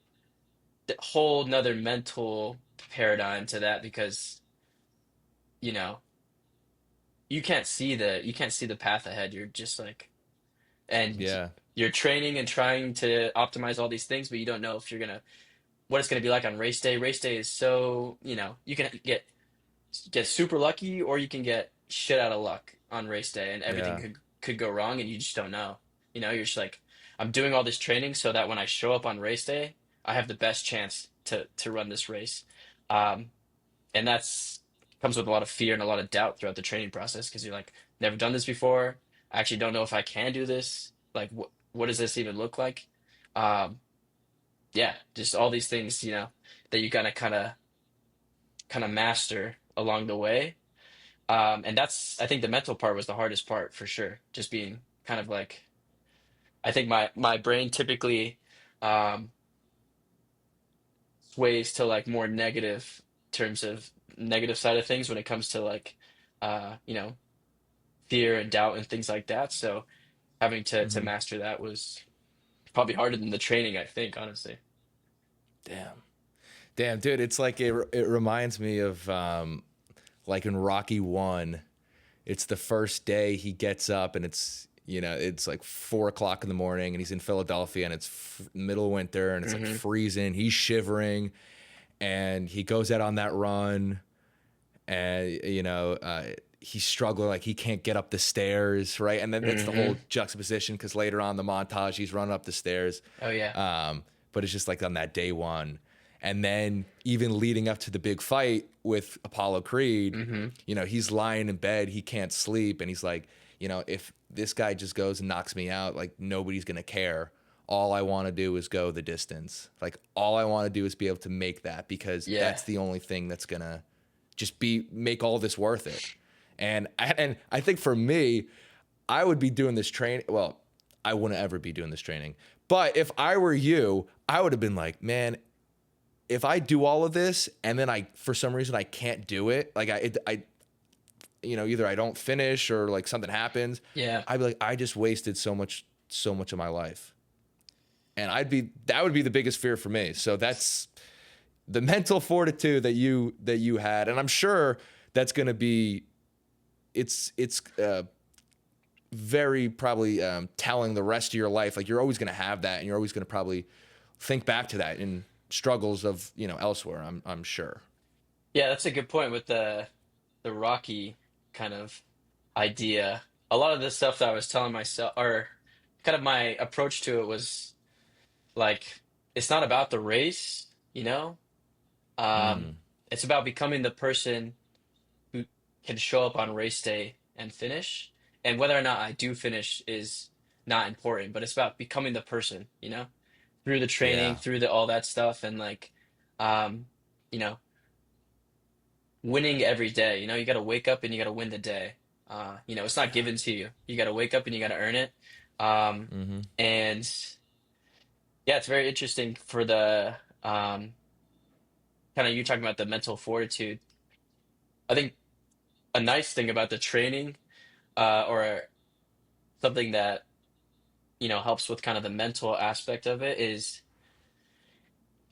the whole nother mental paradigm to that because, you know, you can't see the path ahead. You're just like, and Yeah. you're training and trying to optimize all these things, but you don't know if you're gonna what it's gonna be like on race day. Race day is so, you can get super lucky or you can get shit out of luck on race day and everything Yeah. could go wrong and you just don't know. You're just like, I'm doing all this training so that when I show up on race day, I have the best chance to run this race. Um, and that's comes with a lot of fear and a lot of doubt throughout the training process because you're like, never done this before. I actually don't know if I can do this. Like, what does this even look like? Um, yeah, just all these things, that you gotta kind of master along the way. And that's, I think the mental part was the hardest part for sure. Just being kind of like, I think my brain typically um, sways to like more negative terms of negative side of things when it comes to like, uh, you know, fear and doubt and things like that. So having to Hmm. master that was probably harder than the training, I think, honestly. Damn. Damn, dude. It's like it reminds me of like in Rocky One. It's the first day he gets up and it's like 4 o'clock in the morning and he's in Philadelphia and it's middle winter and it's like Hmm. freezing. He's shivering and he goes out on that run and he's struggling, like he can't get up the stairs, right? And then it's the Hmm. whole juxtaposition because later on in the montage he's running up the stairs. Oh yeah. But it's just like on that day one. And then even leading up to the big fight with Apollo Creed, Hmm. he's lying in bed, he can't sleep, and he's like, if this guy just goes and knocks me out, like nobody's gonna care. All I want to do is go the distance. Like all I want to do is be able to make that because Yeah. that's the only thing that's gonna just make all this worth it. And I think for me, I would be doing this training. Well, I wouldn't ever be doing this training. But if I were you, I would have been like, man, if I do all of this and then I, for some reason, I can't do it, like either I don't finish or like something happens, Yeah. I'd be like, I just wasted so much of my life. and that would be the biggest fear for me. So that's the mental fortitude that you had, and I'm sure that's going to be it's very probably telling the rest of your life. Like you're always going to have that, and you're always going to probably think back to that in struggles of elsewhere. I'm sure. Yeah, that's a good point with the Rocky kind of idea. A lot of the stuff that I was telling myself, or kind of my approach to it was like, it's not about the race, you know? Um, Mm, it's about becoming the person who can show up on race day and finish. And whether or not I do finish is not important, but it's about becoming the person, through the training, yeah. through the all that stuff, and like, um, you know, winning every day. You got to wake up and you got to win the day. It's not Yeah. given to you. You got to wake up and you got to earn it. Um, Hmm. and yeah, it's very interesting for the kind of you talking about the mental fortitude. I think a nice thing about the training, or something that helps with kind of the mental aspect of it is,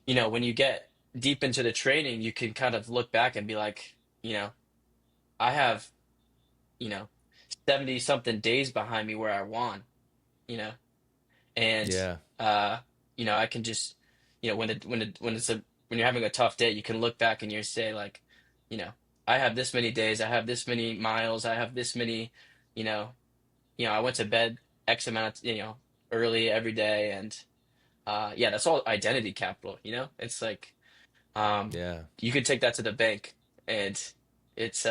when you get deep into the training, you can kind of look back and be like, you know, I have, you know, 70 something days behind me where I won, you know, and Yeah. uh, I can just, when you're having a tough day, you can look back and you say like, you know, I have this many days, I have this many miles, I have this many, you know, I went to bed X amount, early every day, and yeah, that's all identity capital, It's like, um, Yeah. you could take that to the bank, and it's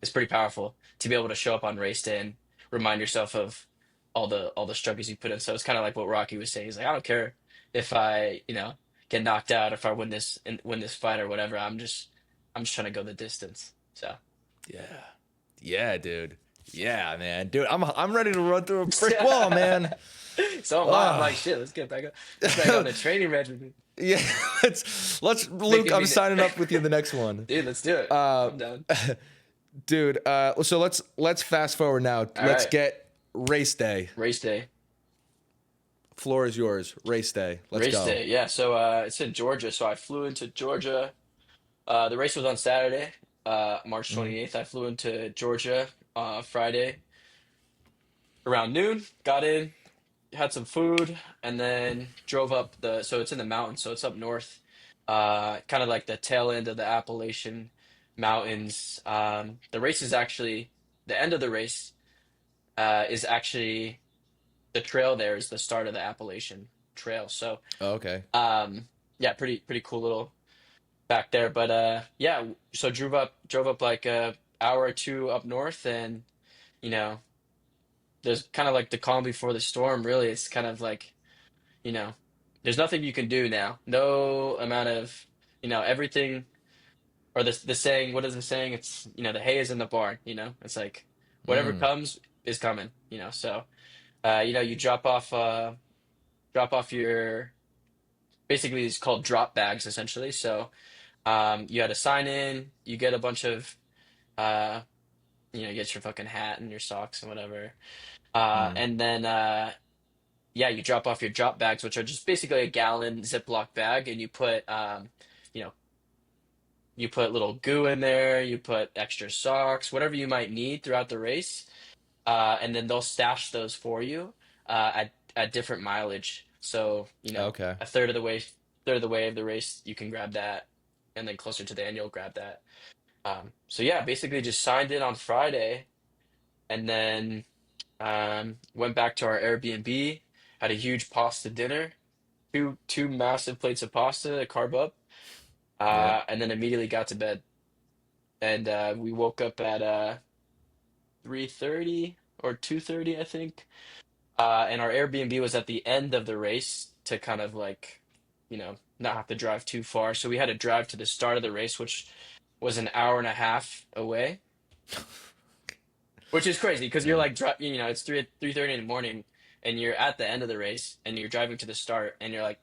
it's pretty powerful to be able to show up on race day and remind yourself of all the struggles you put in. So it's kind of like what Rocky was saying. He's like, I don't care if I, get knocked out, if I win this and win this fight or whatever. I'm just trying to go the distance. So Yeah. Yeah, dude. Yeah, man. Dude, I'm ready to run through a brick wall, man. so am I. I'm like, Oh. shit, let's get back up. Let's back on the training regimen. Yeah, let's Luke, Making I'm me, signing up with you in the next one. dude. Let's do it. Uh I'm down. dude, so let's fast forward now. All Let's right, get race day. race day. Floor is yours. Race day. Let's Race go. day, yeah. So it's in Georgia. So I flew into Georgia. The race was on Saturday, March Hmm. 28th. I flew into Georgia Friday around noon. Got in, had some food, and then drove up so it's in the mountains, so it's up north, kind of like the tail end of the Appalachian Mountains. The race is actually the end of the race is actually the trail there is the start of the Appalachian Trail. So Oh, okay. yeah, pretty cool little back there. But yeah, so drove up like a hour or two up north, and you know, there's kind of like the calm before the storm. Really, it's kind of like you know, there's nothing you can do now. No amount of everything, or the saying. What is the saying? It's the hay is in the barn. It's like whatever Mm. comes is coming. So you drop off your basically it's called drop bags essentially. So you had to sign in. You get a bunch of uh, you get your fucking hat and your socks and whatever. Mm. And then yeah, you drop off your drop bags, which are just basically a gallon Ziploc bag, and you know, you put little goo in there, you put extra socks, whatever you might need throughout the race, and then they'll stash those for you at different mileage. So Okay. a third of the way of the race, you can grab that, and then closer to the end, you'll grab that. So yeah, basically just signed in on Friday, and then went back to our Airbnb, had a huge pasta dinner, two massive plates of pasta, a carb up, Yep. and then immediately got to bed. And we woke up at 3:30 or 2:30, I think. And our Airbnb was at the end of the race to kind of like, not have to drive too far. So we had to drive to the start of the race, which was an hour and a half away, which is crazy because you're Yeah. like, it's 3:30 in the morning, and you're at the end of the race, and you're driving to the start, and you're like,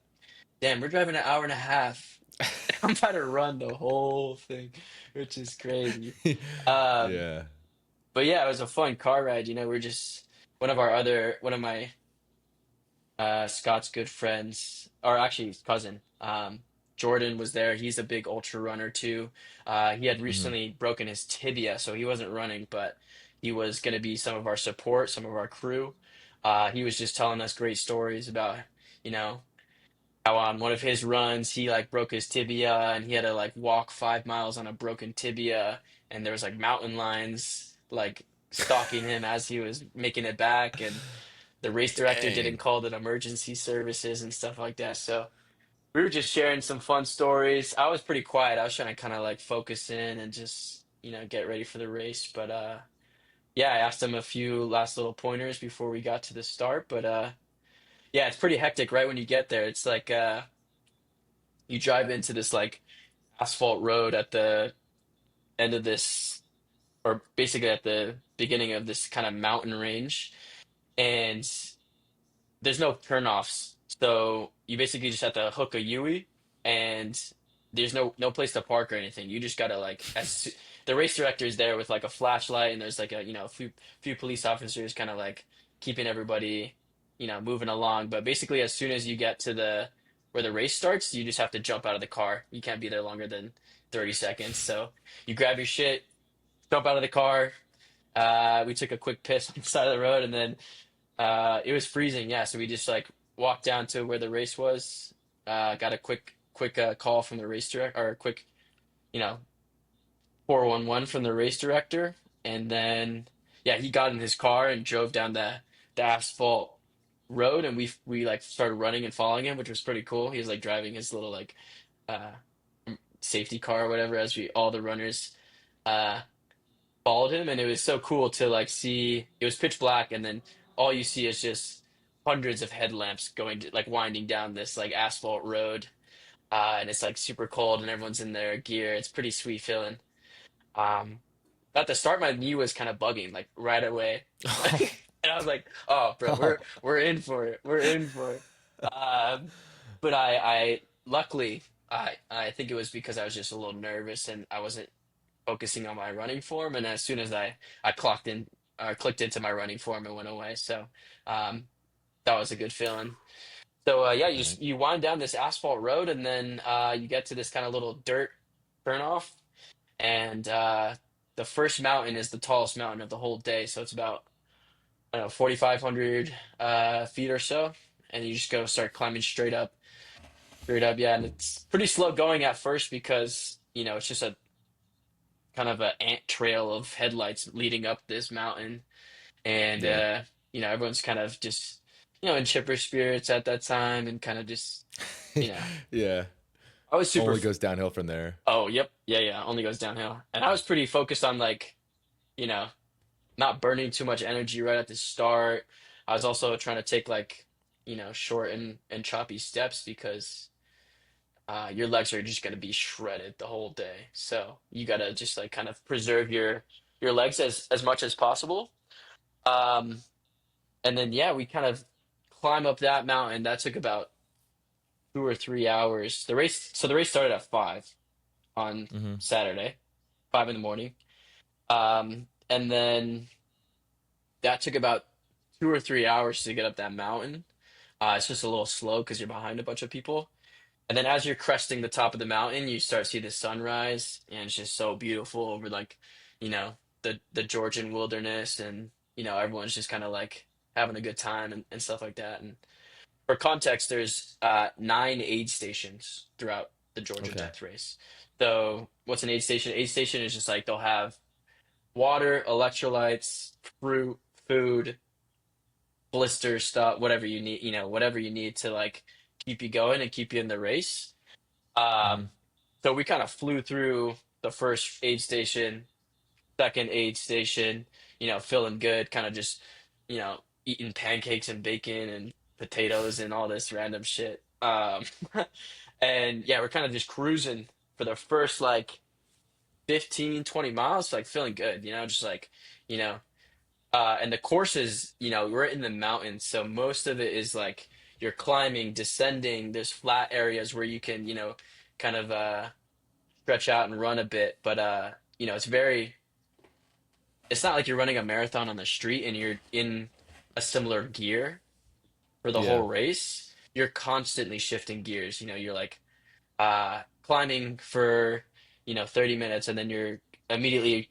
damn, we're driving an hour and a half. I'm about to run the whole thing, which is crazy. Um, Yeah. but yeah, it was a fun car ride. We're just one of my Scott's good friends, or actually his cousin, Jordan was there. He's a big ultra runner too. He had Hmm. recently broken his tibia, so he wasn't running, but he was going to be some of our support, some of our crew. He was just telling us great stories about, you know, how on one of his runs he like broke his tibia and he had to like walk 5 miles on a broken tibia, and there was like mountain lions like stalking him as he was making it back, and the race director didn't Dang. call it emergency services and stuff like that. So we were just sharing some fun stories. I was pretty quiet. I was trying to kind of like focus in and just, get ready for the race. But yeah, I asked him a few last little pointers before we got to the start. But yeah, it's pretty hectic right when you get there. It's like you drive into this like asphalt road at the end of this, or basically at the beginning of this kind of mountain range. And there's no turnoffs. So you basically just have to hook a Yui, and there's no place to park or anything. You just gotta like the race director is there with like a flashlight, and there's like a few police officers kind of like keeping everybody moving along. But basically, as soon as you get to the where the race starts, you just have to jump out of the car. You can't be there longer than 30 seconds. So you grab your shit, jump out of the car. We took a quick piss on the side of the road, and then it was freezing, yeah. So we just like walked down to where the race was. Got a quick call from the race director, or a quick, you know, 411 from the race director, and then yeah, he got in his car and drove down the asphalt road, and we like started running and following him, which was pretty cool. He was like driving his little like uh safety car or whatever, as we all the runners uh followed him, and it was so cool to like see. It was pitch black, and then all you see is just hundreds of headlamps going to, like winding down this like asphalt road, and it's like super cold, and everyone's in their gear. It's pretty sweet feeling. Um, at the start, my knee was kind of bugging like right away, and I was like, "Oh, bro, we're in for it. We're in for it." Um, but I luckily I think it was because I was just a little nervous and I wasn't focusing on my running form, and as soon as I clocked in clicked into my running form, it went away. So um, that was a good feeling. So yeah, you Dang. just you wind down this asphalt road, and then you get to this kind of little dirt turnoff, and the first mountain is the tallest mountain of the whole day. So it's about, I don't know, 4,500 feet or so, and you just go start climbing straight up, yeah. And it's pretty slow going at first because it's just a kind of a ant trail of headlights leading up this mountain, and Yeah. everyone's kind of just in chipper spirits at that time, and kind of just you know Yeah. I was super Only goes downhill from there. oh, yep, yeah, yeah, only goes downhill, and I was pretty focused on like you know not burning too much energy right at the start. I was also trying to take like short and choppy steps because your legs are just going to be shredded the whole day. So you got to just like kind of preserve your legs as much as possible. Um, and then yeah, we kind of climb up that mountain. That took about 2 or 3 hours. The race started at 5 on Hmm. Saturday, 5 in the morning. And then that took about 2 or 3 hours to get up that mountain. It's just a little slow because you're behind a bunch of people. And then as you're cresting the top of the mountain, you start to see the sunrise, and it's just so beautiful over like, you know, the Georgian wilderness, and everyone's just kind of like having a good time and stuff like that. And for context, there's 9 aid stations throughout the Georgia Okay. Death Race. So what's an aid station? Aid station is just like they'll have water, electrolytes, fruit, food, blister stuff, whatever you need, whatever you need to like keep you going and keep you in the race. Hmm. Um, so we kind of flew through the first aid station, second aid station, feeling good, kind of just, eating pancakes and bacon and potatoes and all this random shit. And yeah, we're kind of just cruising for the first like 15, 20 miles, like feeling good, just like, you know, and the courses, we're in the mountains, so most of it is like you're climbing, descending. There's flat areas where you can, kind of stretch out and run a bit, but it's not like you're running a marathon on the street and you're in a similar gear. for the whole Yeah. race, you're constantly shifting gears. You're like climbing for 30 minutes, and then you're immediately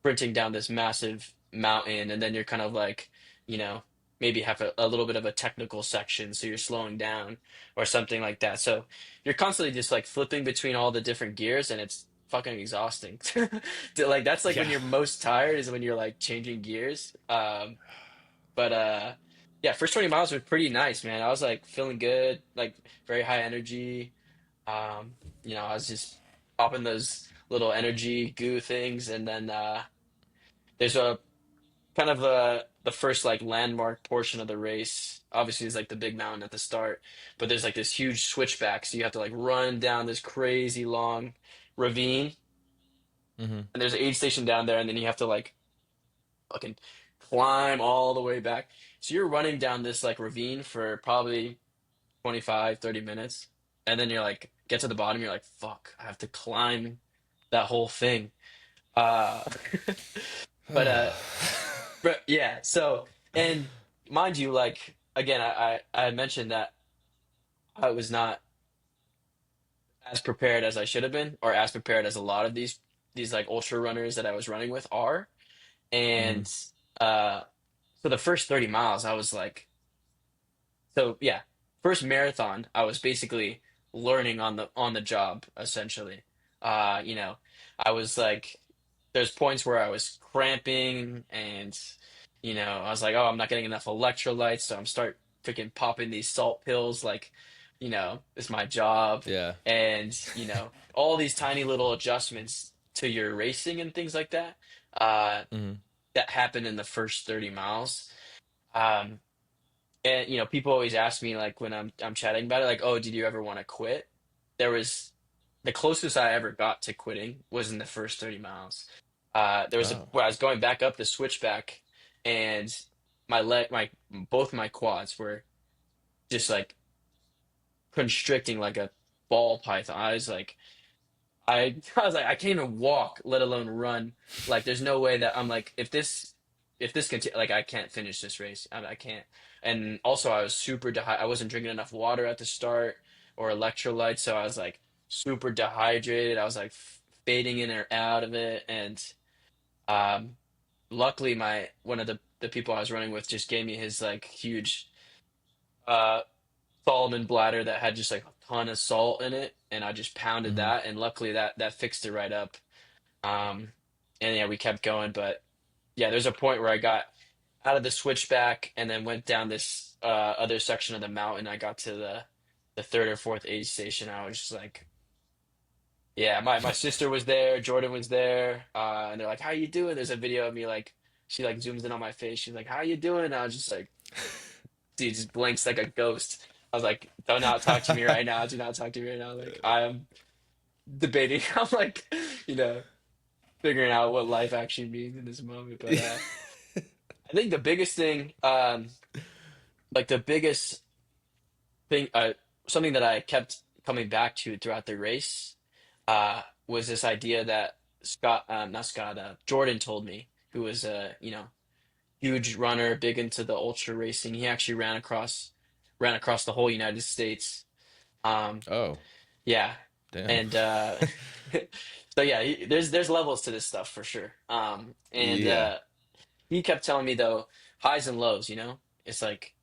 sprinting down this massive mountain, and then you're kind of like, you know, maybe have a little bit of a technical section, so you're slowing down or something like that. So you're constantly just like flipping between all the different gears, and it's fucking exhausting. Like that's like when Yeah. you're most tired is when you're like changing gears. But yeah, first 20 miles were pretty nice, man. I was like feeling good, like very high energy. I was just popping those little energy goo things, and then there's a kind of the first like landmark portion of the race. Obviously, it's like the big mountain at the start, but there's like this huge switchback, so you have to like run down this crazy long ravine, Hmm. and there's an aid station down there, and then you have to like fucking climb all the way back. So you're running down this like ravine for probably 25, 30 minutes, and then you're like get to the bottom, you're like, fuck, I have to climb that whole thing. Uh, but yeah, so and mind you, like again, I mentioned that I was not as prepared as I should have been, or as prepared as a lot of these like ultra runners that I was running with are. Hmm. And uh so the first 30 miles, I was like, so yeah, first marathon, I was basically learning on the job essentially. You know, I was like, there's points where I was cramping, and I was like, oh, I'm not getting enough electrolytes, so I'm start freaking popping these salt pills, like, it's my job, Yeah. and all these tiny little adjustments to your racing and things like that. Uh, Hmm. that happened in the first 30 miles. Um, and people always ask me like when I'm chatting about it, like, oh, did you ever want to quit? There was the closest I ever got to quitting was in the first 30 miles. There was Oh. where I was going back up the switchback, and my both my quads were just like constricting like a ball python. I was like, I can't even walk, let alone run. Like, there's no way that I'm like, if this continue, like, I can't finish this race. I can't. And also, I was super dehydrated. I wasn't drinking enough water at the start or electrolytes, so I was like super dehydrated. I was like fading in or out of it, and um, luckily, my one of the people I was running with just gave me his like huge uh Solomon bladder that had just like a ton of salt in it, and I just pounded Hmm. that, and luckily that fixed it right up. Um, and yeah, we kept going, but yeah, there's a point where I got out of the switchback and then went down this other section of the mountain. I got to the third or fourth aid station. I was just like, yeah, my sister was there, Jordan was there, and they're like, "How you doing?" There's a video of me like she like zooms in on my face. She's like, "How you doing?" And I was just like, dude, just blinks like a ghost. I was like, "Do not talk to me right now. Do not talk to me right now." Like I am debating. I'm like, you know, figuring out what life actually means in this moment. But I think the biggest thing, like the biggest thing, something that I kept coming back to throughout the race, was this idea that not Scott, Jordan told me, who was a huge runner, big into the ultra racing. He actually ran across the whole United States. Um, Oh. yeah, Damn. and so yeah, there's levels to this stuff for sure. And Yeah. he kept telling me though, highs and lows. It's like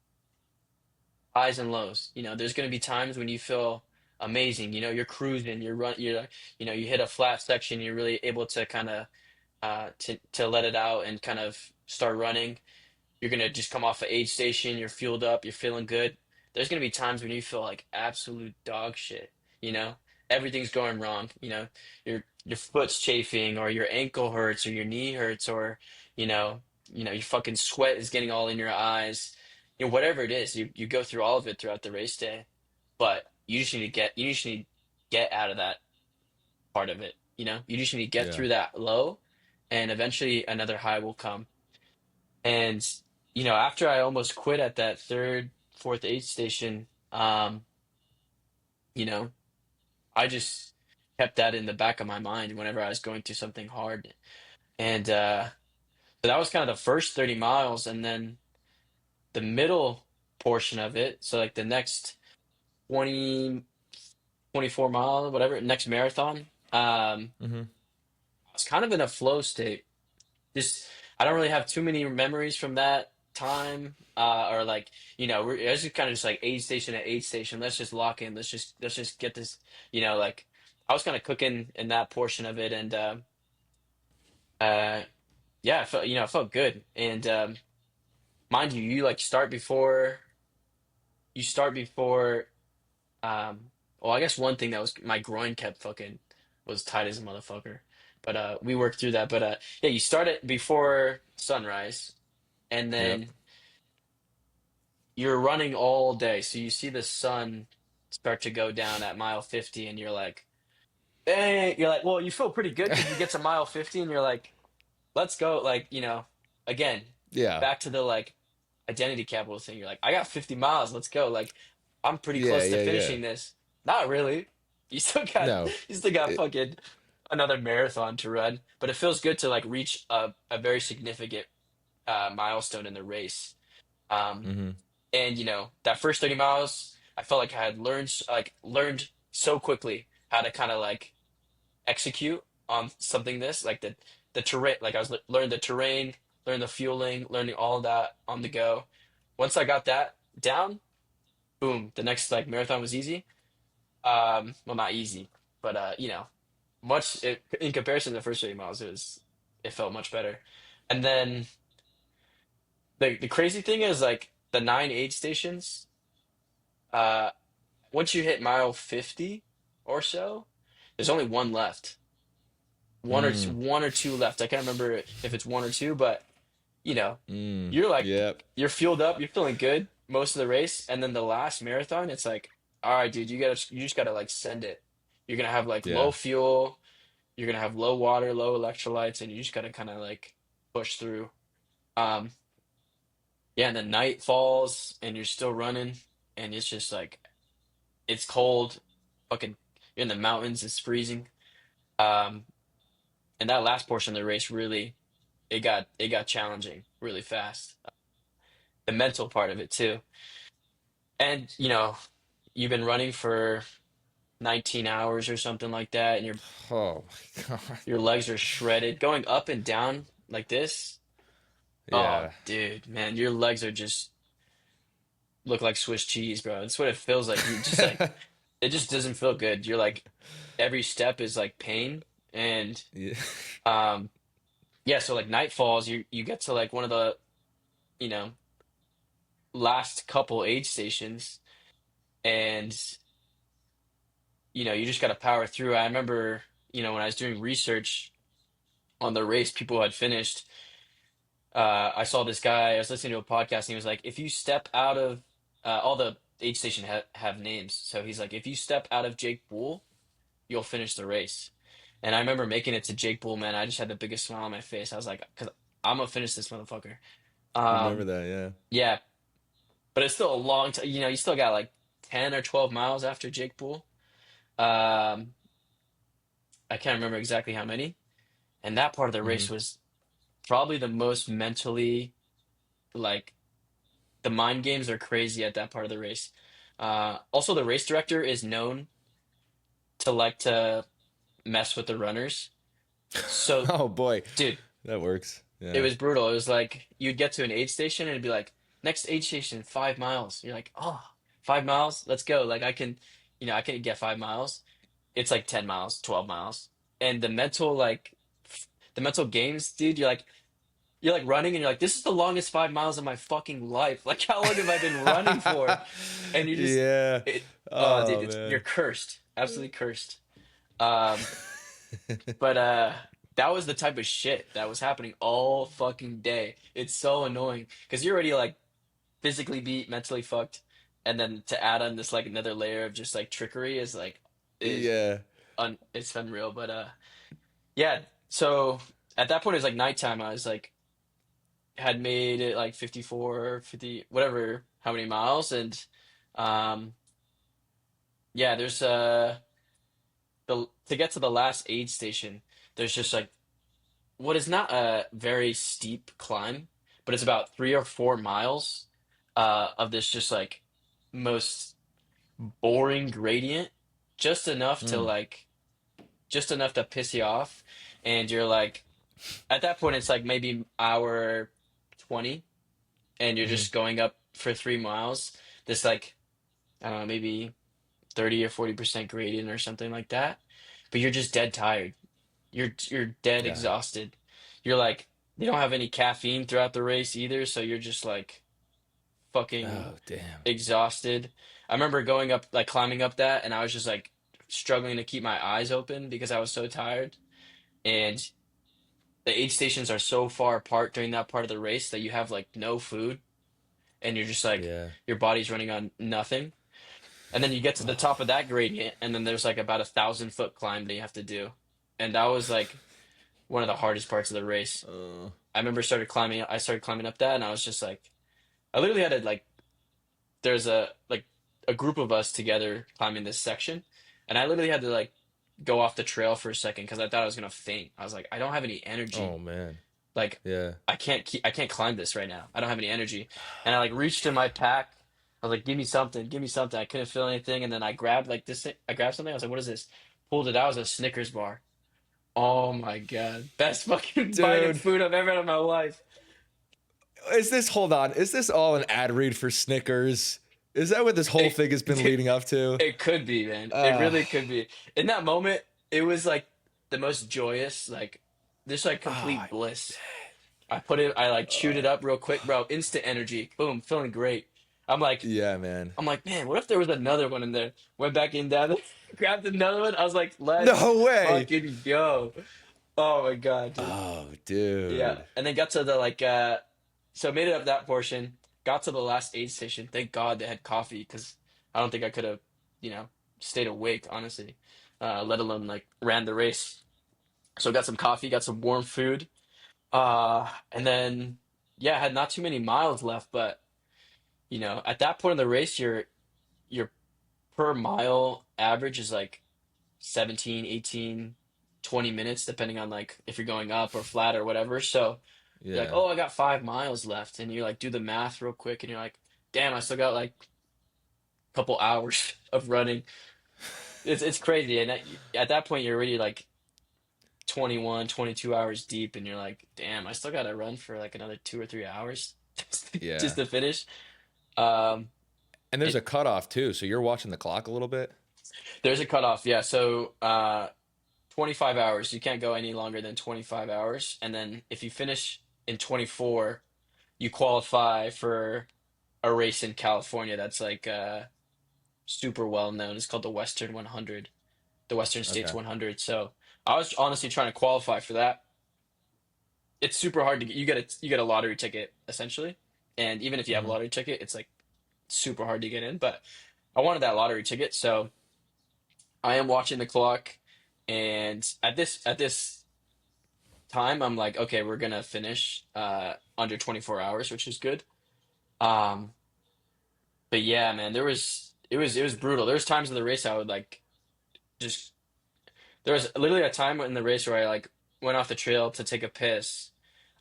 highs and lows. There's going to be times when you feel amazing. You're cruising, you hit a flat section, you're really able to kind of to let it out and kind of start running. You're gonna just come off an aid station, you're fueled up, you're feeling good. There's gonna be times when you feel like absolute dog shit, you know? Everything's going wrong, your foot's chafing, or your ankle hurts, or your knee hurts, or you know, your fucking sweat is getting all in your eyes. Whatever it is, you go through all of it throughout the race day. But you just need to get out of that part of it, You just need to get Yeah. through that low, and eventually another high will come. And after I almost quit at that third, fourth aid station, you know, I just kept that in the back of my mind whenever I was going through something hard. And so that was kind of the first 30 miles, and then the middle. portion of it. So like the next 20, 24 mile, whatever, next marathon. Hmm. I was kind of in a flow state. Just I don't really have too many memories from that time. Or like, I was just kind of just like aid station at aid station. Let's just lock in. Let's just get this, like I was kind of cooking in that portion of it, and uh yeah, it felt good. And mind you, you start before well, I guess one thing that was my groin kept fucking was tight as a motherfucker. But we worked through that. But yeah, you start it before sunrise, and Yep. then you're running all day. So you see the sun start to go down at mile 50, and you're like, hey, you're like, well, you feel pretty good because you get to mile 50, and you're like, let's go. Like, again, Yeah. back to the like identity capital thing. You're like, I got 50 miles. Let's go. Like, I'm pretty Yeah. close to Yeah. Yeah. finishing this. Not really. You still got No. you still got It, fucking another marathon to run. But it feels good to like reach a very significant milestone in the race. Um, hmm. and that first 30 miles, I felt like I had learned so quickly how to kind of like execute on something this like the terrain, like I was learning the terrain, learning the fueling, learning all of that on the go. Once I got that down, boom, the next like marathon was easy. Well, not easy, but in comparison to the first 30 miles, it felt much better. And then the crazy thing is like the 9 aid stations, uh once you hit mile 50 or so, there's only one left. Mm. One or two left. I can't remember if it's one or two, but you know, Mm. you're like Yep. you're fueled up, you're feeling good most of the race, and then the last marathon, it's like, all right, dude, you just gotta like send it. You're gonna have like low Yeah. fuel, you're gonna have low water, low electrolytes, and you just gotta kind of like push through. Um, yeah, and then night falls, and you're still running, and it's just like it's cold, fucking, you're in the mountains, it's freezing. Um, and that last portion of the race really it got challenging really fast. The mental part of it too. And you've been running for 19 hours or something like that, and Oh my God. your legs are shredded. Going up and down like this, oh Yeah. dude, man, your legs are just look like Swiss cheese, bro. That's what it feels like. You just like it just doesn't feel good. You're like every step is like pain. And Yeah. um yeah, so like night falls, you get to like one of the, you know, last couple aid stations, and you just got to power through. I remember, when I was doing research on the race people had finished, I saw this guy, I was listening to a podcast, and he was like, if you step out of all the aid station have names. So he's like, if you step out of Jake Bull, you'll finish the race. And I remember making it to Jake Bull, man. I just had the biggest smile on my face. I was like, because I'm gonna finish this motherfucker. Remember Um, that? Yeah. yeah, but it's still a long time. You still got like 10 or 12 miles after Jake Bull. Um, I can't remember exactly how many. And that part of the Hmm. race was probably the most mentally, like, the mind games are crazy at that part of the race. Also, the race director is known to like to mess with the runners. So, Oh boy, dude, that works. it Yeah. was brutal. It was like you'd get to an aid station and it'd be like, next aid station, 5 miles. You're like, oh, 5 miles? Let's go. Like, I can get 5 miles. It's like 10 miles, 12 miles. And the mental games, dude, you're like running and you're like, this is the longest 5 miles of my fucking life. Like, how long have I been running for? And you just Yeah. it oh dude, Oh you're man. cursed. Absolutely cursed. Um, but that was the type of shit that was happening all fucking day. It's so annoying because you're already like physically beat, mentally fucked, and then to add on this like another layer of just like trickery is Yeah. it's unreal. But yeah, so at that point it was like nighttime. I was like had made it like 54, 50, whatever, how many miles, and um yeah, there's the to get to the last aid station, there's just like what is not a very steep climb, but it's about 3 or 4 miles of this just like most boring gradient, just enough to Mm, like just enough to piss you off, and you're like at that point it's like maybe hour 20, and you're hmm just going up for 3 miles. This like I don't know, maybe 30 or 40% gradient or something like that. But you're just dead tired. You're dead yeah. exhausted. You're like you don't have any caffeine throughout the race either, so you're just like fucking Oh, damn. exhausted. I remember going up like climbing up that, and I was just like struggling to keep my eyes open because I was so tired. And the aid stations are so far apart during that part of the race that you have like no food, and you're just like Yeah. your body's running on nothing. And then you get to the top of that gradient, and then there's like about 1,000 foot climb that you have to do. And that was like one of the hardest parts of the race. Uh, I remember I started climbing up that, and I was just like, I literally had to like, there's a group of us together climbing this section, and I literally had to like go off the trail for a second because I thought I was gonna faint. I was like, I don't have any energy. oh, man. Like, Yeah. I can't climb this right now. I don't have any energy. And I like reached in my pack. I was like, give me something, give me something. I couldn't feel anything. And then I grabbed like this thing. I grabbed something. I was like, what is this? Pulled it out. It was a Snickers bar. Oh my God. Best fucking bite of Dude, food I've ever had in my life. hold on, is this all an ad read for Snickers? Is that what this whole It, thing has been leading up to? it could be, man. It Uh, really could be. In that moment, it was like the most joyous, like this like oh, complete bliss. I like chewed it up real quick, bro. Instant energy. Boom, feeling great. I'm like, yeah, man. I'm like, man, what if there was another one in there? Went back in down there, grabbed another one. I was like, let's No way. fucking go. Oh my God, dude. Oh, Yeah. dude. And then got to the like so made it up that portion, got to the last aid station. Thank God they had coffee because I don't think I could have, you know, stayed awake, honestly. Let alone like ran the race. So got some coffee, got some warm food. And then yeah, I had not too many miles left, but at that point in the race, your per mile average is like 17, 18, 20 minutes, depending on like if you're going up or flat or whatever. So you're like, Yeah. oh, I got 5 miles left. And you like do the math real quick and you're like, damn, I still got like a couple hours of running. It's crazy. And at that point, you're already like 21, 22 hours deep. And you're like, damn, I still got to run for like another 2 or 3 hours just Yeah. to finish. Um, And there's it, a cutoff too, so you're watching the clock a little bit. there's a cutoff. Yeah. So, 25 hours. You can't go any longer than 25 hours. And then if you finish in 24, you qualify for a race in California that's like super well known. It's called the Western 100, the Western States Okay. 100. So I was honestly trying to qualify for that. It's super hard to get. You get a lottery ticket essentially, and even if you have a hmm lottery ticket, it's like super hard to get in. But I wanted that lottery ticket, so I am watching the clock, and at this time, I'm like, okay, we're gonna finish under 24 hours, which is good. Um, but yeah, man, it was brutal. There was times in the race I would like just there was literally a time in the race where I like went off the trail to take a piss.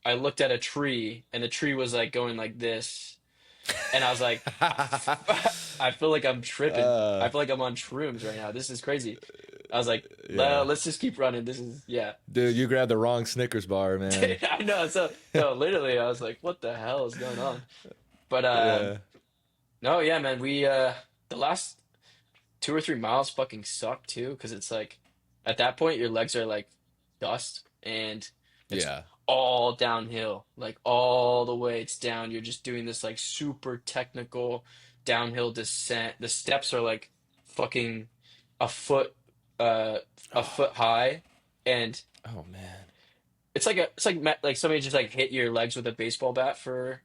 I looked at a tree and the tree was like going like this, and I was like, I feel like I'm tripping. I uh, feel like I'm on shrooms right now. This is crazy. I was like, yeah. Let's just keep running. This is yeah. Dude, you grabbed the wrong Snickers bar, man. I know. So no, literally, I was like, what the hell is going on? But Yeah. no, yeah, man. We the last 2 or 3 miles fucking suck too, because it's like at that point your legs are like dust and it's Yeah. all downhill, like all the way it's down. You're just doing this like super technical downhill descent. The steps are like fucking a foot uh a Oh, foot high, and oh man. it's like like somebody just like hit your legs with a baseball bat for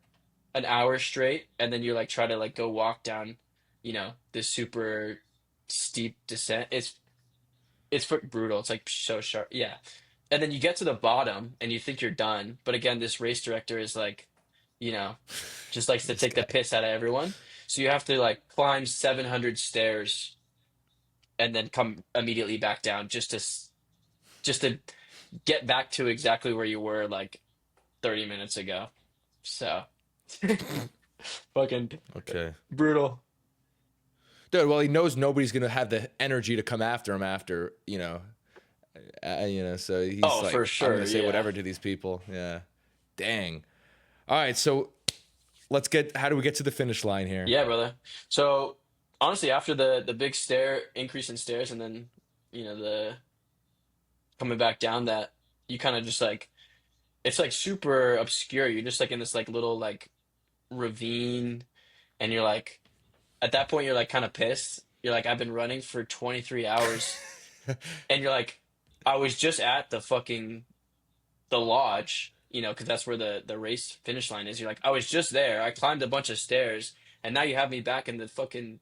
an hour straight, and then you like try to like go walk down, this super steep descent. It's brutal. It's like so sharp. Yeah. And then you get to the bottom and you think you're done, but again, this race director is like, you know, just likes to This take the guy. piss out of everyone. So you have to like climb 700 stairs and then come immediately back down just to get back to exactly where you were like 30 minutes ago. So Fucking Okay. brutal. Dude, well, he knows nobody's gonna have the energy to come after him after, so he's Oh, for like, I'm sure. gonna say Yeah. whatever to these people. Yeah. Dang. All right, so how do we get to the finish line here? Yeah, brother. So honestly, after the big stair increase in stairs, and then the coming back down, that you kind of just like it's like super obscure. You're just like in this like little like ravine, and you're like at that point you're like kind of pissed. You're like, I've been running for 23 hours, and you're like, I was just at the lodge, because that's where the race finish line is. You're like, I was just there. I climbed a bunch of stairs, and now you have me back in the fucking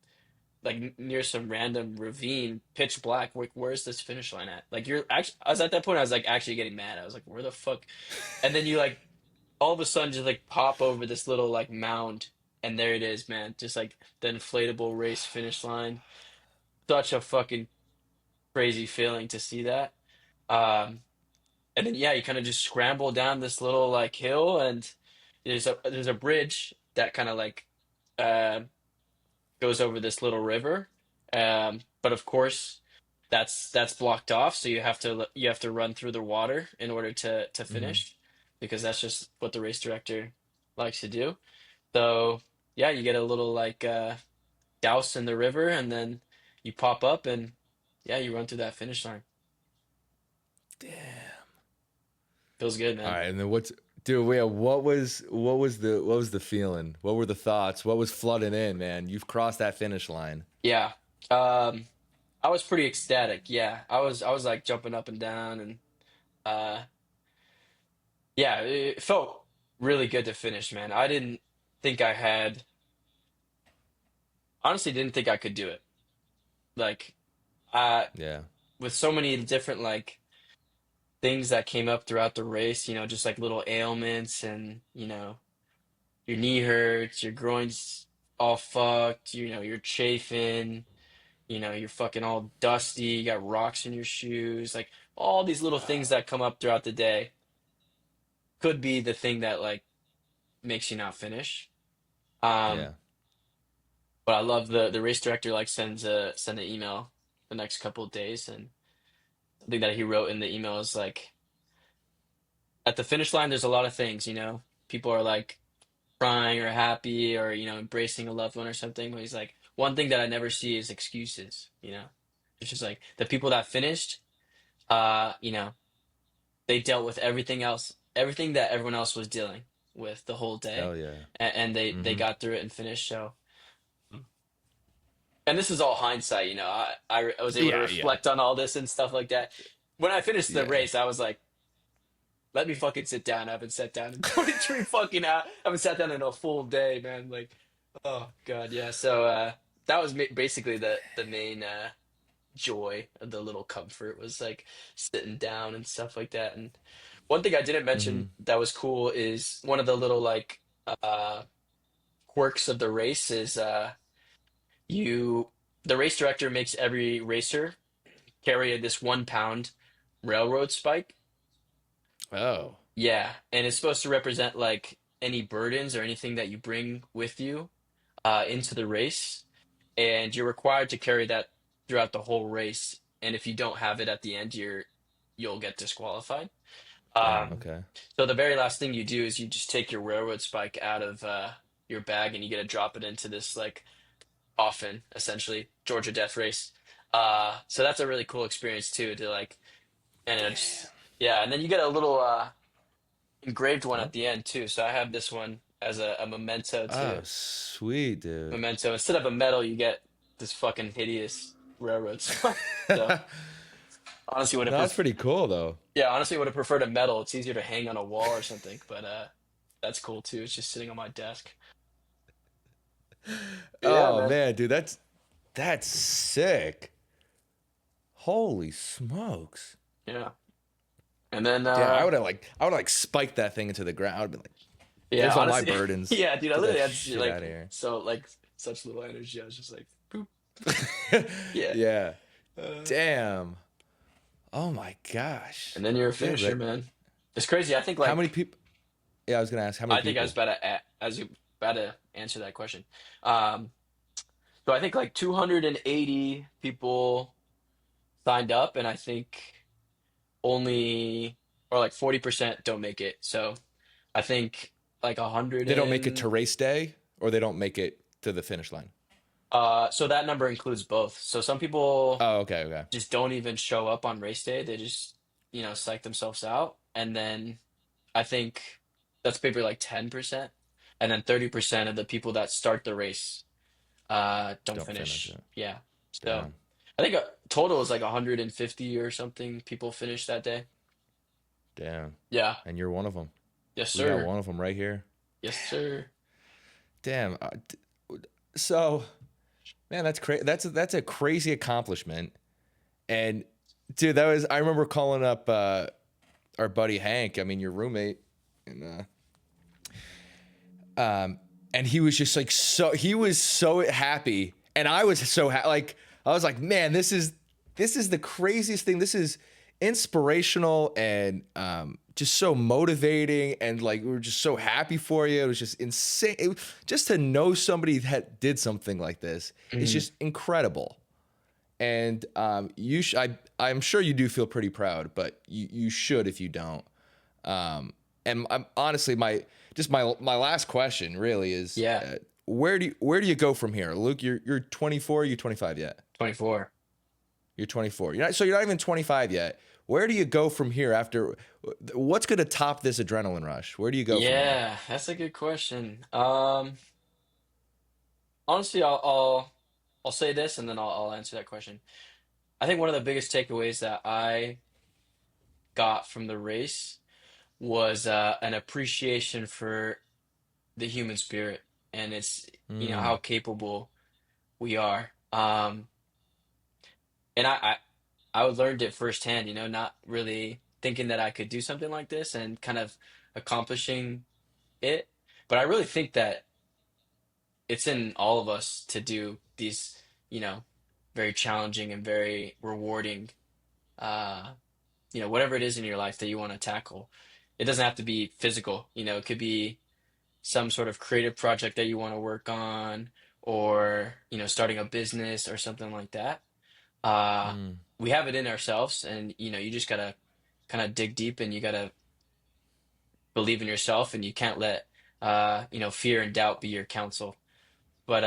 like near some random ravine, pitch black. Like, where's this finish line at? Like, you're actually, I was at that point, I was like actually getting mad. I was like, where the fuck? And then you like all of a sudden just like pop over this little like mound, and there it is, man. Just like the inflatable race finish line. Such a fucking crazy feeling to see that. Um, and then yeah, you kind of just scramble down this little like hill, and there's a bridge that kind of like uh, goes over this little river. But of course, that's blocked off, so you have to run through the water in order to Hmm. finish, because that's just what the race director likes to do. So yeah, you get a little like douse in the river, and then you pop up, and yeah, you run through that finish line. Damn. Feels good, All man. right, and then dude? Yeah, what was the feeling? What were the thoughts? What was flooding in, man? You've crossed that finish line. Yeah. Um, I was pretty ecstatic. Yeah. I was like jumping up and down, and uh yeah, it felt really good to finish, man. I didn't think I had honestly didn't think I could do it. Like uh Yeah. with so many different like things that came up throughout the race, just like little ailments, and your knee hurts, your groins all fucked, you're chafing, you're fucking all dusty, you got rocks in your shoes, like all these little things that come up throughout the day could be the thing that like makes you not finish. Um, Yeah. but I love the race director like send an email the next couple of days, and something that he wrote in the email is like, at the finish line there's a lot of things, people are like crying or happy, or embracing a loved one or something, but he's like, one thing that I never see is excuses. It's just like the people that finished, uh, you know, they dealt with everything else, everything that everyone else was dealing with the whole day, Hell yeah. and they Hmm. got through it and finished. So, and this is all hindsight, I was able to Yeah. Yeah. reflect on all this and stuff like that. When I finished the Yeah. race, I was like, let me fucking sit down. I haven't sat down in 23 fucking hours. I haven't sat down in a full day, man. Like, oh God, yeah. So that was basically the main joy of the little comfort, was like sitting down and stuff like that. And one thing I didn't mention Hmm. that was cool is one of the little like uh quirks of the race is you the race director makes every racer carry this 1 pound railroad spike. Oh. Yeah, and it's supposed to represent like any burdens or anything that you bring with you into the race, and you're required to carry that throughout the whole race. And if you don't have it at the end, you'll get disqualified. Damn. Um, Okay. so the very last thing you do is you just take your railroad spike out of your bag, and you get to drop it into this like often essentially Georgia death race. So that's a really cool experience too, to like, and it Damn. just yeah, and then you get a little engraved one Huh? at the end too. So I have this one as a memento Oh, too. sweet, dude. Memento. Instead of a medal, you get this fucking hideous railroad spike. So No, honestly, would have that's pretty cool though. yeah, honestly would have preferred a medal. It's easier to hang on a wall or something. But that's cool too. It's just sitting on my desk. Yeah, Oh man. man, dude, that's sick. Holy smokes. Yeah. And then Damn, I would have spiked that thing into the ground. I would have been like, yeah, there's all my honestly, burdens. yeah, dude. I Get that literally had shit like out of here. so like such little energy. I was just like, boop. Yeah. Yeah. Uh, Damn. Oh my gosh. and then you're a Yeah, finisher, but man. It's crazy. I think how many like people? Yeah, I was gonna ask how many I think I was people. about as you. about to answer that question. Um, so I think like 280 people signed up, and I think only or like 40% don't make it. So I think like a hundred They don't make it to and race day, or they don't make it to the finish line. so that number includes both. So some people Oh, okay, okay. just don't even show up on race day. They just, psych themselves out. And then I think that's maybe like 10%. And then 30% of the people that start the race don't Don't finish finish. it. Yeah. So Damn, I think total is like 150 or something people finish that day. damn. Yeah. And you're one of them. Yes, We got sir. one of them right here. Yes, sir. Damn. So, man, that's crazy. That's a crazy accomplishment. And dude, that was I remember calling up our buddy Hank. I mean, your roommate, and and he was just like he was so happy, and I was so like I was like, man, this is the craziest thing. This is inspirational and just so motivating, and like we were just so happy for you. It was just insane. Just to know somebody that did something like this is Mhm. just incredible. And I'm sure you do feel pretty proud, but you should if you don't. And I'm honestly my last question really is Yeah. where do you go from here, Luke? You're 24. You 25 yet? 24. You're 24. You're not even 25 yet. Where do you go from here after? What's going to top this adrenaline rush? Where do you go from here? Yeah, that's a good question. Honestly, I'll say this and then I'll answer that question. I think one of the biggest takeaways that I got from the race was an appreciation for the human spirit and it's Mm, how capable we are. And I learned it firsthand, not really thinking that I could do something like this and kind of accomplishing it. But I really think that it's in all of us to do these, you know, very challenging and very rewarding, uh, whatever it is in your life that you want to tackle. It doesn't have to be physical, it could be some sort of creative project that you want to work on or, starting a business or something like that. Uh, mm, we have it in ourselves and, you just gotta kind of dig deep and you gotta believe in yourself and you can't let, fear and doubt be your counsel. But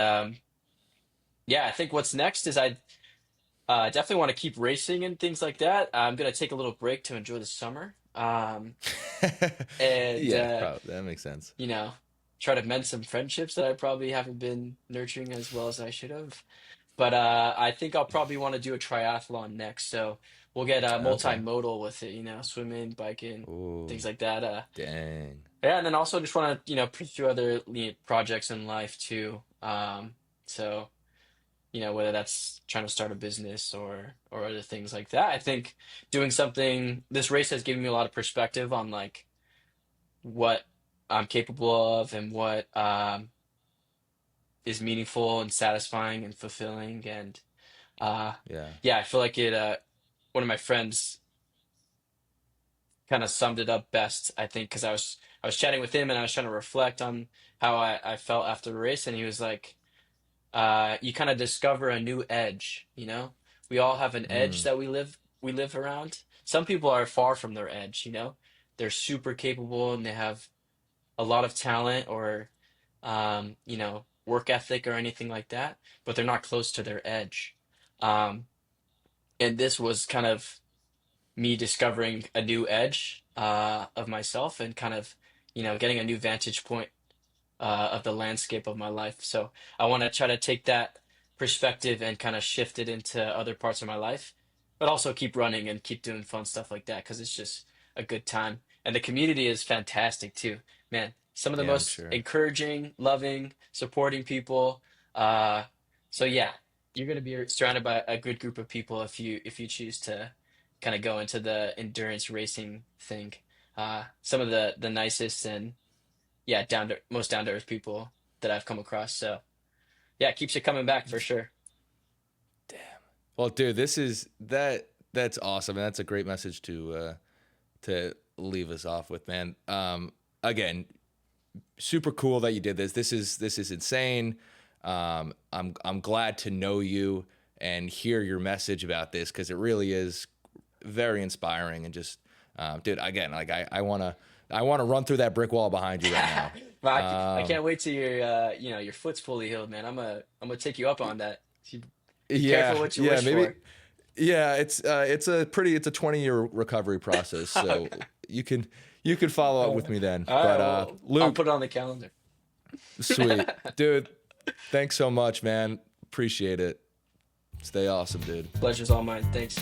yeah, I think what's next is I definitely want to keep racing and things like that. I'm gonna take a little break to enjoy the summer, and yeah, probably that makes sense. you know, try to mend some friendships that I probably haven't been nurturing as well as I should have. But I think I'll probably want to do a triathlon next, so we'll get Okay. multimodal with it, swimming, biking, Ooh, things like that. dang. Yeah, and then also just want to, pursue other projects in life too. So whether that's trying to start a business or other things like that. I think doing something, this race has given me a lot of perspective on like what I'm capable of and what is meaningful and satisfying and fulfilling. And uh, Yeah. yeah, I feel like one of my friends kind of summed it up best, I think, because I was chatting with him and I was trying to reflect on how I felt after the race, and he was like, you kind of discover a new edge, We all have an edge Mm, that we live around. Some people are far from their edge, They're super capable and they have a lot of talent or work ethic or anything like that, but they're not close to their edge. Um, and this was kind of me discovering a new edge of myself and kind of, getting a new vantage point of the landscape of my life. So I want to try to take that perspective and kind of shift it into other parts of my life, but also keep running and keep doing fun stuff like that because it's just a good time. And the community is fantastic too, man. Some of the yeah, I'm most sure. encouraging, loving, supporting people. Uh, so yeah, you're gonna be surrounded by a good group of people if you choose to kind of go into the endurance racing thing. Some of the nicest and yeah, most down to earth people that I've come across. So yeah, it keeps you coming back for sure. Damn. Well, dude, that's awesome, and that's a great message to leave us off with, man. Again, super cool that you did this. This is insane. I'm glad to know you and hear your message about this, because it really is very inspiring. And just, dude, again, like I wanna run through that brick wall behind you right But I now. can't wait till your foot's fully healed, man. I'm gonna take you up on that. Be Yeah, careful what you yeah, wish maybe. for. Yeah, it's a 20-year recovery process. So Okay. you can follow up with me then. All right, But well, I'll Luke, put it on the calendar. sweet dude, thanks so much, man. Appreciate it. Stay awesome, dude. Pleasure's all mine. Thanks.